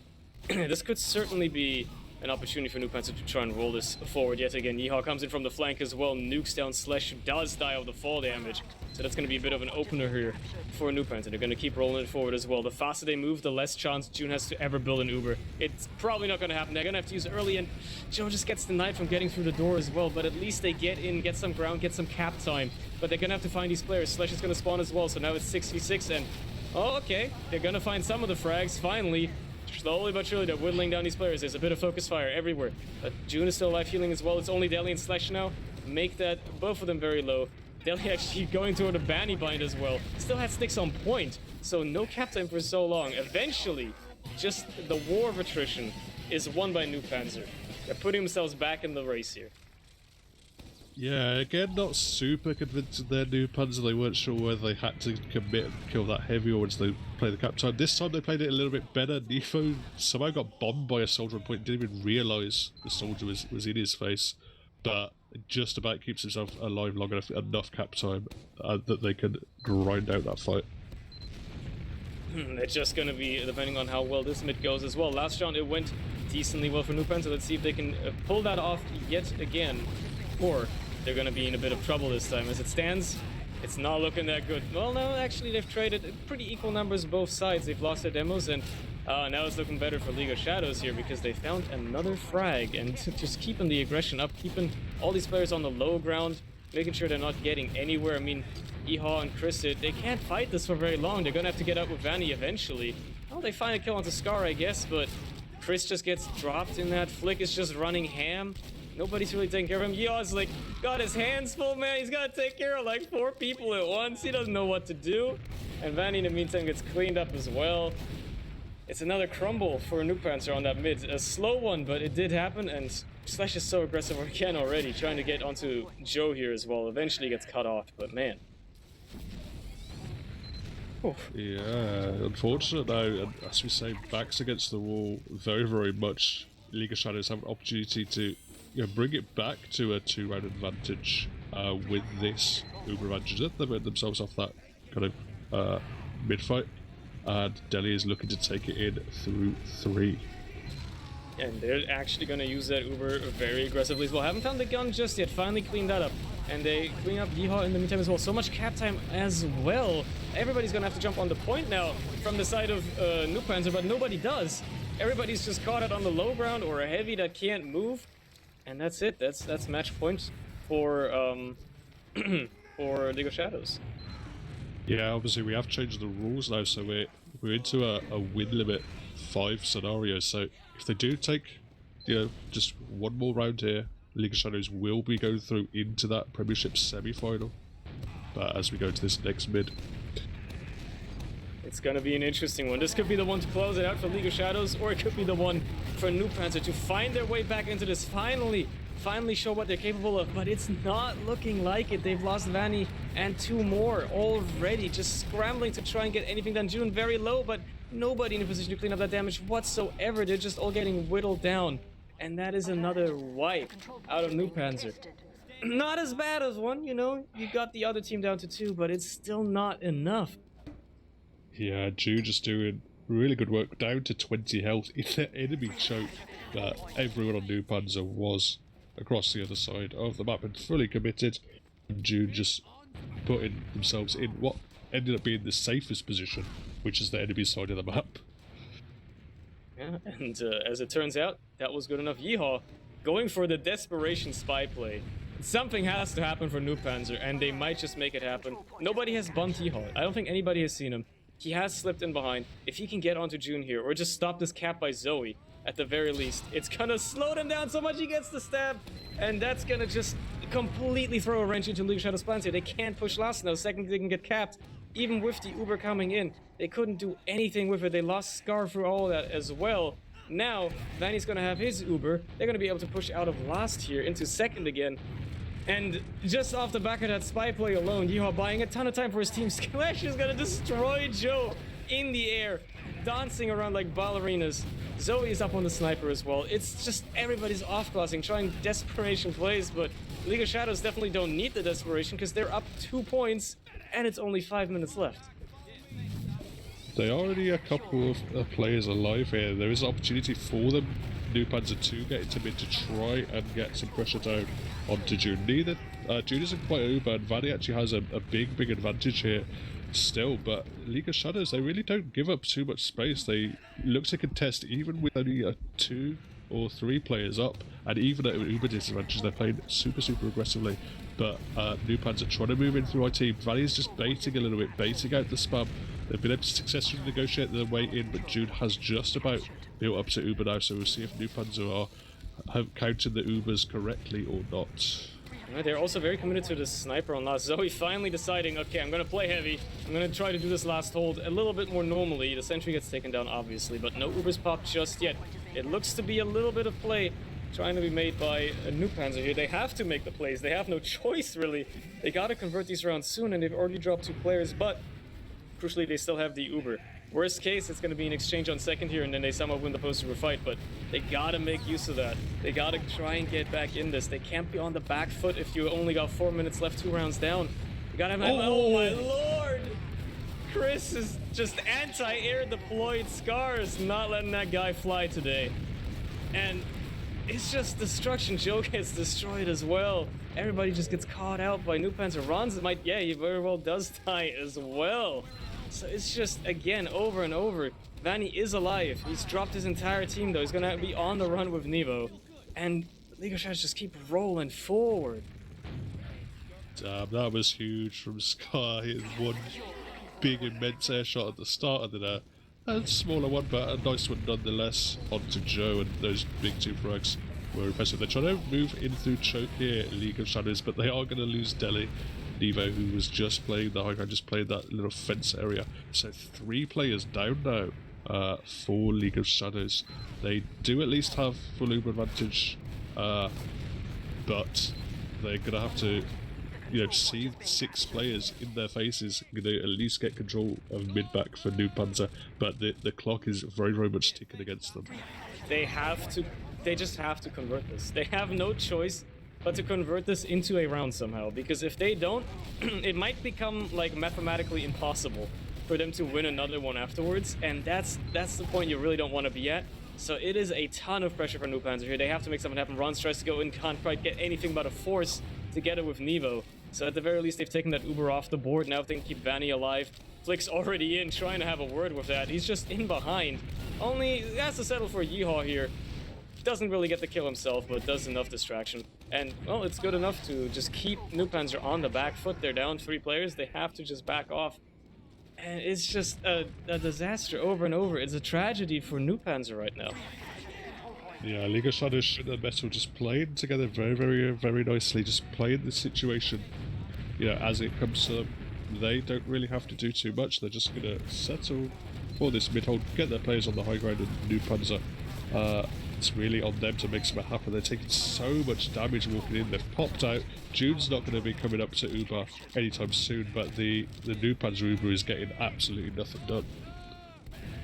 this could certainly be an opportunity for NOOBPANZER to try and roll this forward yet again. Yeehaw comes in from the flank as well, nukes down Slash, does die of the fall damage, so that's going to be a bit of an opener here for NOOBPANZER. They're going to keep rolling it forward as well. The faster they move, the less chance June has to ever build an Uber. It's probably not going to happen. They're going to have to use it early, and Joe just gets denied from getting through the door as well, but at least they get in, get some ground, get some cap time. But they're going to have to find these players. Slash is going to spawn as well, so now it's 6v6, and oh, okay, they're going to find some of the frags, finally. Slowly but surely, they're whittling down these players. There's a bit of focus fire everywhere. But June is still alive, healing as well. It's only Deli and Slash now. Make that, both of them very low. Deli actually going toward a Banny Bind as well. Still had sticks on point, so no cap time for so long. Eventually, just the war of attrition is won by NOOBPANZER. They're putting themselves back in the race here. Yeah, again, not super convinced of their NOOBPANZER. They weren't sure whether they had to commit and kill that heavy or once they play the cap time. This time they played it a little bit better. Nefo somehow got bombed by a soldier on point, didn't even realise the soldier was in his face, but just about keeps himself alive long enough cap time that they can grind out that fight. It's just going to be depending on how well this mid goes as well. Last round it went decently well for NOOBPANZER. Let's see if they can pull that off yet again, or they're going to be in a bit of trouble this time. As it stands, it's not looking that good. Well, no, actually they've traded pretty equal numbers both sides. They've lost their demos, and now it's looking better for League of Shadows here because they found another frag, and just keeping the aggression up, keeping all these players on the low ground, making sure they're not getting anywhere. I mean, Yeehaw and Chris, they can't fight this for very long. They're going to have to get out with Vanny eventually. Well, they find a kill onto Scar, I guess, but Chris just gets dropped in that. Flick is just running ham. Nobody's really taking care of him. Yeehaw's like, got his hands full, man. He's got to take care of like 4 people at once. He doesn't know what to do. And Vanny, in the meantime, gets cleaned up as well. It's another crumble for NOOBPANZER on that mid. A slow one, but it did happen, and Slash is so aggressive again already, trying to get onto Joe here as well. Eventually gets cut off, but man. Oof. Yeah, unfortunate now, and as we say, backs against the wall very, very much. League of Shadows have an opportunity to bring it back to a 2-round advantage with this Uber advantage. They've made themselves off that kind of mid-fight, and Deli is looking to take it in through 3. And they're actually going to use that Uber very aggressively as well. Haven't found the gun just yet. Finally cleaned that up. And they clean up Yeehaw in the meantime as well. So much cap time as well. Everybody's going to have to jump on the point now from the side of NOOBPANZER, but nobody does. Everybody's just caught it on the low ground or a heavy that can't move. And that's it. That's match point for for League of Shadows. Yeah, obviously we have changed the rules now, so we're into a win limit 5 scenario. So if they do take, just one more round here, League of Shadows will be going through into that Premiership semi-final. But as we go to this next mid, it's going to be an interesting one. This could be the one to close it out for League of Shadows, or it could be the one for NOOBPANZER to find their way back into this, finally show what they're capable of, but it's not looking like it. They've lost Vanny and 2 more already, just scrambling to try and get anything done. June very low, but nobody in a position to clean up that damage whatsoever. They're just all getting whittled down, and that is another wipe out of NOOBPANZER. Not as bad as one, you got the other team down to 2, but it's still not enough. yeah, Jude just doing really good work, down to 20 health in the enemy choke that everyone on NOOBPANZER was across the other side of the map and fully committed. June just putting themselves in what ended up being the safest position, which is the enemy side of the map. Yeah, and as it turns out, that was good enough. Yeehaw, going for the desperation spy play. Something has to happen for NOOBPANZER, and they might just make it happen. Nobody has bumped Yeehaw. I don't think anybody has seen him. He has slipped in behind. If he can get onto June here, or just stop this cap by Zoe, at the very least, it's gonna slow them down so much he gets the stab, and that's gonna just completely throw a wrench into League of Shadows' plans here. They can't push last now. Second, they can get capped. Even with the Uber coming in, they couldn't do anything with it. They lost Scar through all of that as well. Now, Vanny's gonna have his Uber. They're gonna be able to push out of last here into second again. And just off the back of that spy play alone, Yeehaw buying a ton of time for his team. Splash is gonna destroy Joe in the air, dancing around like ballerinas. Zoe is up on the sniper as well. It's just everybody's off-classing, trying desperation plays, but League of Shadows definitely don't need the desperation because they're up 2 points and it's only 5 minutes left. There are already a couple of players alive here. There is an opportunity for them, NOOBPANZER, to get into mid to try and get some pressure down onto June. June isn't quite over, and Vanny actually has a big advantage here still, but League of Shadows, they really don't give up too much space. They look to contest even with only 2 or 3 players up, and even at Uber disadvantage, they're playing super aggressively. But NOOBPANZER trying to move in through our team. Vanny's just baiting a little bit, baiting out the spam. They've been able to successfully negotiate their way in, but June has just about built up to Uber now, so we'll see if NOOBPANZER are counting the Ubers correctly or not. They're also very committed to the sniper on last. Zoe finally deciding, okay, I'm gonna play heavy. I'm gonna try to do this last hold a little bit more normally. The sentry gets taken down, obviously, but no Ubers popped just yet. It looks to be a little bit of play trying to be made by NOOBPANZER here. They have to make the plays. They have no choice, really. They gotta convert these rounds soon, and they've already dropped 2 players, but crucially, they still have the Uber. Worst case, it's going to be an exchange on second here, and then they somehow win the post-Uber fight, but they gotta make use of that. They gotta try and get back in this. They can't be on the back foot if you only got 4 minutes left, 2 rounds down. You gotta have... Oh my lord! Chris is just anti-air deployed. Scars not letting that guy fly today. And it's just destruction. Joe gets destroyed as well. Everybody just gets caught out by NOOBPANZER. Ron's might, yeah, he very well does die as well. So it's just, again, over and over. Vanny is alive. He's dropped his entire team, though. He's gonna be on the run with Nevo. And League of Shadows just keep rolling forward. Damn, that was huge from Scar, hitting one big immense air shot at the start of the a smaller one, but a nice one nonetheless, onto Joe, and those big 2 frags were impressive. They're trying to move in through choke here, League of Shadows, but they are going to lose Deli. Nevo, who was just playing the high ground, just played that little fence area. So 3 players down now for League of Shadows. They do at least have full Uber advantage, but they're going to have to, see 6 players in their faces, going to at least get control of mid back for NOOBPANZER, but the clock is very much ticking against them. They just have to convert this. They have no choice but to convert this into a round somehow, because if they don't, it might become like mathematically impossible for them to win another one afterwards, and that's the point you really don't want to be at. So it is a ton of pressure for NOOBPANZER here. They have to make something happen. Ron tries to go in, can't quite get anything but a force together with Nevo. So at the very least, they've taken that Uber off the board. Now if they can keep Vanny alive. Flick's already in, trying to have a word with that. He's just in behind. Only has to settle for Yeehaw here. Doesn't really get the kill himself, but does enough distraction. And, well, it's good enough to just keep NOOBPANZER on the back foot. They're down 3 players. They have to just back off. And it's just a disaster over and over. It's a tragedy for NOOBPANZER right now. Yeah, League of Shadows and Metal just playing together very nicely. Just playing the situation, as it comes to them. They don't really have to do too much. They're just going to settle for this mid-hold, get their players on the high ground, and NOOBPANZER. It's really on them to make something happen. They're taking so much damage walking in. They've popped out. June's not going to be coming up to Uber anytime soon, but the NOOBPANZER Uber is getting absolutely nothing done.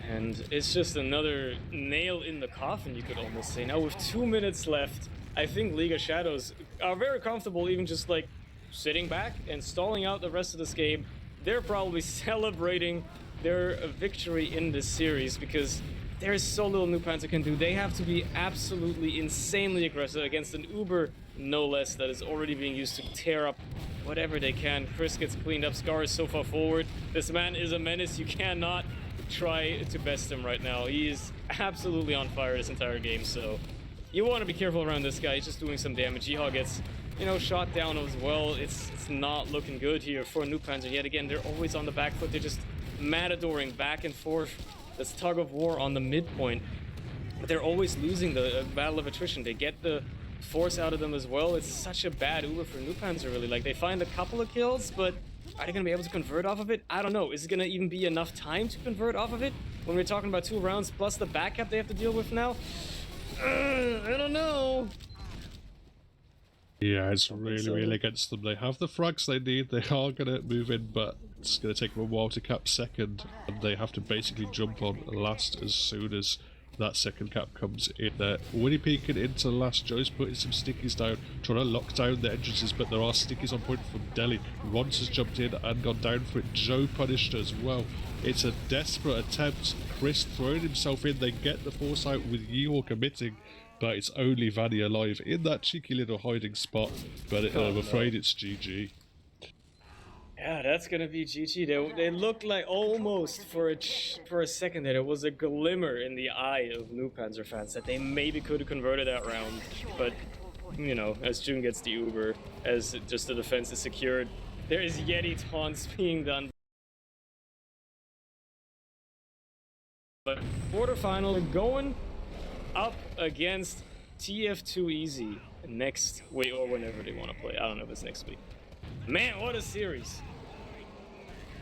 And it's just another nail in the coffin, you could almost say. Now with 2 minutes left, I think League of Shadows are very comfortable even just like sitting back and stalling out the rest of this game. They're probably celebrating their victory in this series because there is so little NOOBPANZER can do. They have to be absolutely insanely aggressive against an Uber, no less, that is already being used to tear up whatever they can. Chris gets cleaned up. Scar is so far forward. This man is a menace. You cannot try to best him right now. He is absolutely on fire this entire game, so you want to be careful around this guy. He's just doing some damage. Yeehaw gets, shot down as well. It's not looking good here for NOOBPANZER. Yet again, they're always on the back foot. They're just matadoring back and forth. This tug of war on the midpoint. But they're always losing the battle of attrition. They get the force out of them as well. It's such a bad Uber for NOOBPANZER, really. Like, they find a couple of kills, but are they going to be able to convert off of it? I don't know. Is it going to even be enough time to convert off of it when we're talking about 2 rounds plus the backup they have to deal with now? I don't know. Yeah, it's really against them. They have the frags they need. They are going to move in, but it's going to take them a while to cap second, and they have to basically jump on last as soon as that second cap comes in there. Winnie peeking into last. Joe's putting some stickies down, trying to lock down the entrances, but there are stickies on point from Delhi. Rons has jumped in and gone down for it. Joe punished as well. It's a desperate attempt. Chris throwing himself in. They get the force out with Yeehaw committing, but it's only Vanny alive in that cheeky little hiding spot. But I'm afraid it's GG. Yeah, that's gonna be GG. They looked like almost for a second there was a glimmer in the eye of NOOBPANZER fans that they maybe could have converted that round. But, as June gets the Uber, as just the defense is secured, there is Yeti taunts being done. But quarterfinal going up against TF2 Easy next week, or whenever they want to play. I don't know if it's next week. Man, what a series.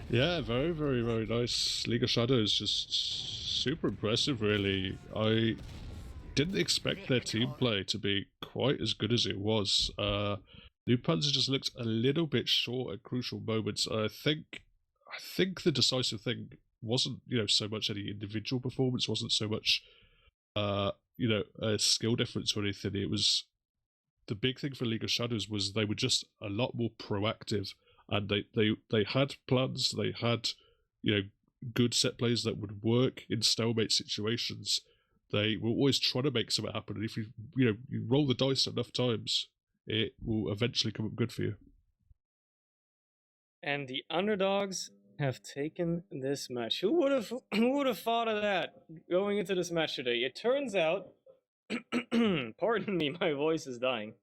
Yeah, very, very, very nice. League of Shadows, just super impressive, really. I didn't expect their team play to be quite as good as it was. NOOBPANZER just looked a little bit short at crucial moments. I think the decisive thing wasn't, so much any individual performance, wasn't so much, a skill difference or anything. It was the big thing for League of Shadows was they were just a lot more proactive, and they had plans. They had, good set plays that would work in stalemate situations. They were always trying to make something happen, and if you roll the dice enough times, it will eventually come up good for you. And the underdogs have taken this match. Who would have thought of that going into this match today? It turns out, pardon me, my voice is dying.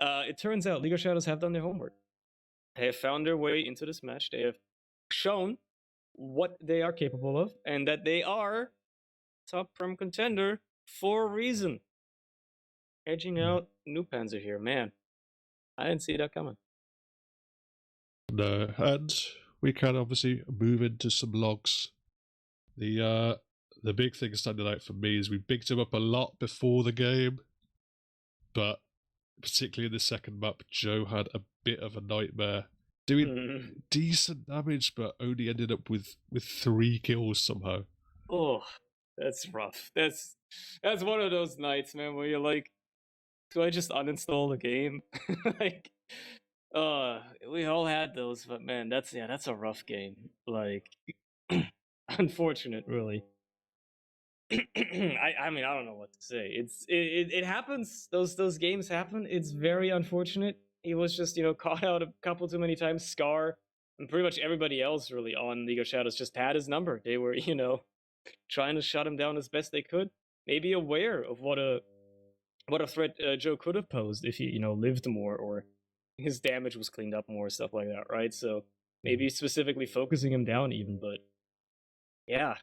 It turns out League of Shadows have done their homework. They have found their way into this match. They have shown what they are capable of, and that they are top Prem contender for a reason. Edging out NOOBPANZER here, man. I didn't see that coming. No, and we can obviously move into some logs. The big thing standing out for me is we bigged him up a lot before the game, but particularly in the second map, Joe had a bit of a nightmare, doing decent damage, but only ended up with 3 kills somehow. Oh, that's rough. That's one of those nights, man, where you're like, do I just uninstall the game? Like, we all had those, but man, that's a rough game. Like, unfortunate, really. I mean, I don't know what to say. It happens. Those games happen. It's very unfortunate. He was just caught out a couple too many times. Scar and pretty much everybody else really on League of Shadows just had his number. They were trying to shut him down as best they could. Maybe aware of what a threat Joe could have posed if he lived more, or his damage was cleaned up more, stuff like that, right? So maybe specifically focusing him down even, but yeah.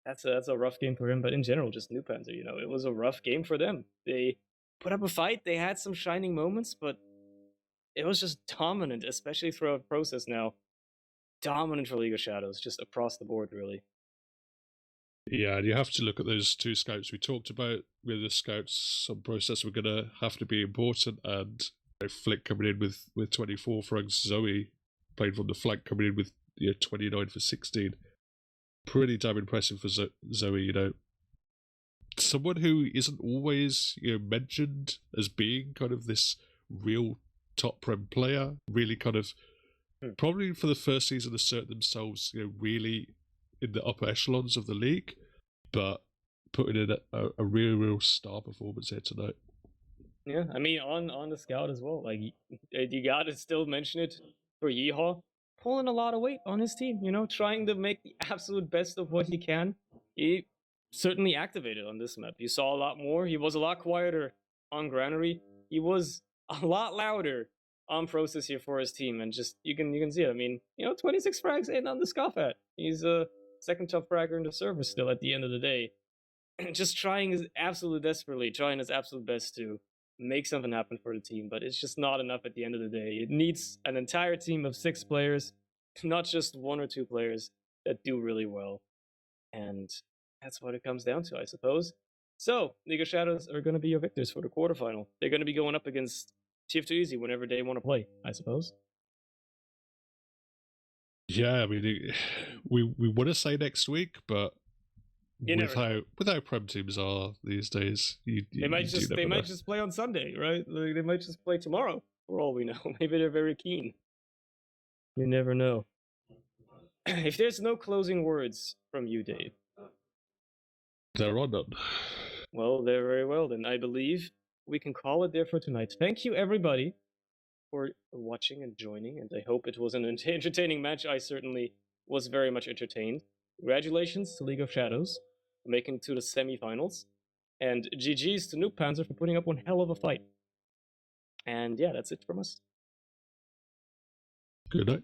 That's a rough game for him, but in general, just NOOBPANZER, it was a rough game for them. They put up a fight, they had some shining moments, but it was just dominant, especially throughout the process now. Dominant for League of Shadows, just across the board, really. Yeah, and you have to look at those 2 scouts we talked about. With the scouts, some process were going to have to be important, and Flick coming in with 24 frags, Zoe playing from the flank coming in with 29 for 16. Pretty damn impressive for Zoe, someone who isn't always mentioned as being kind of this real top Prem player, really kind of probably for the first season assert themselves really in the upper echelons of the league, but putting in a real star performance here tonight. Yeah, I mean on the scout as well. Like, you gotta still mention it. for Yeehaw, pulling a lot of weight on his team, you know, trying to make the absolute best of what he can. He certainly activated on this map. You saw a lot more. He was a lot quieter on Granary. He was a lot louder on Process here for his team, and just you can see it. I mean, you know, 26 frags ain't nothing to scoff at. He's a second top fragger in the server still at the end of the day. Just trying his absolute desperately, trying his absolute best to make something happen for the team, but it's just not enough at the end of the day. It needs an entire team of 6 players, not just 1 or 2 players that do really well. And that's what it comes down to, I suppose. So, League of Shadows are going to be your victors for the quarterfinal. They're going to be going up against TF2 whenever they want to play, I suppose. Yeah, I mean, we want to say next week, but with how prem teams are these days, they might just play on Sunday, right? Like, they might just play tomorrow, for all we know. Maybe they're very keen. You never know. If there's no closing words from you, Dave, there are none. Well, very well. Then I believe we can call it there for tonight. Thank you, everybody, for watching and joining, and I hope it was an entertaining match. I certainly was very much entertained. Congratulations to League of Shadows for making it to the semifinals, and GG's to NOOBPANZER for putting up one hell of a fight. And yeah, that's it from us. Good night.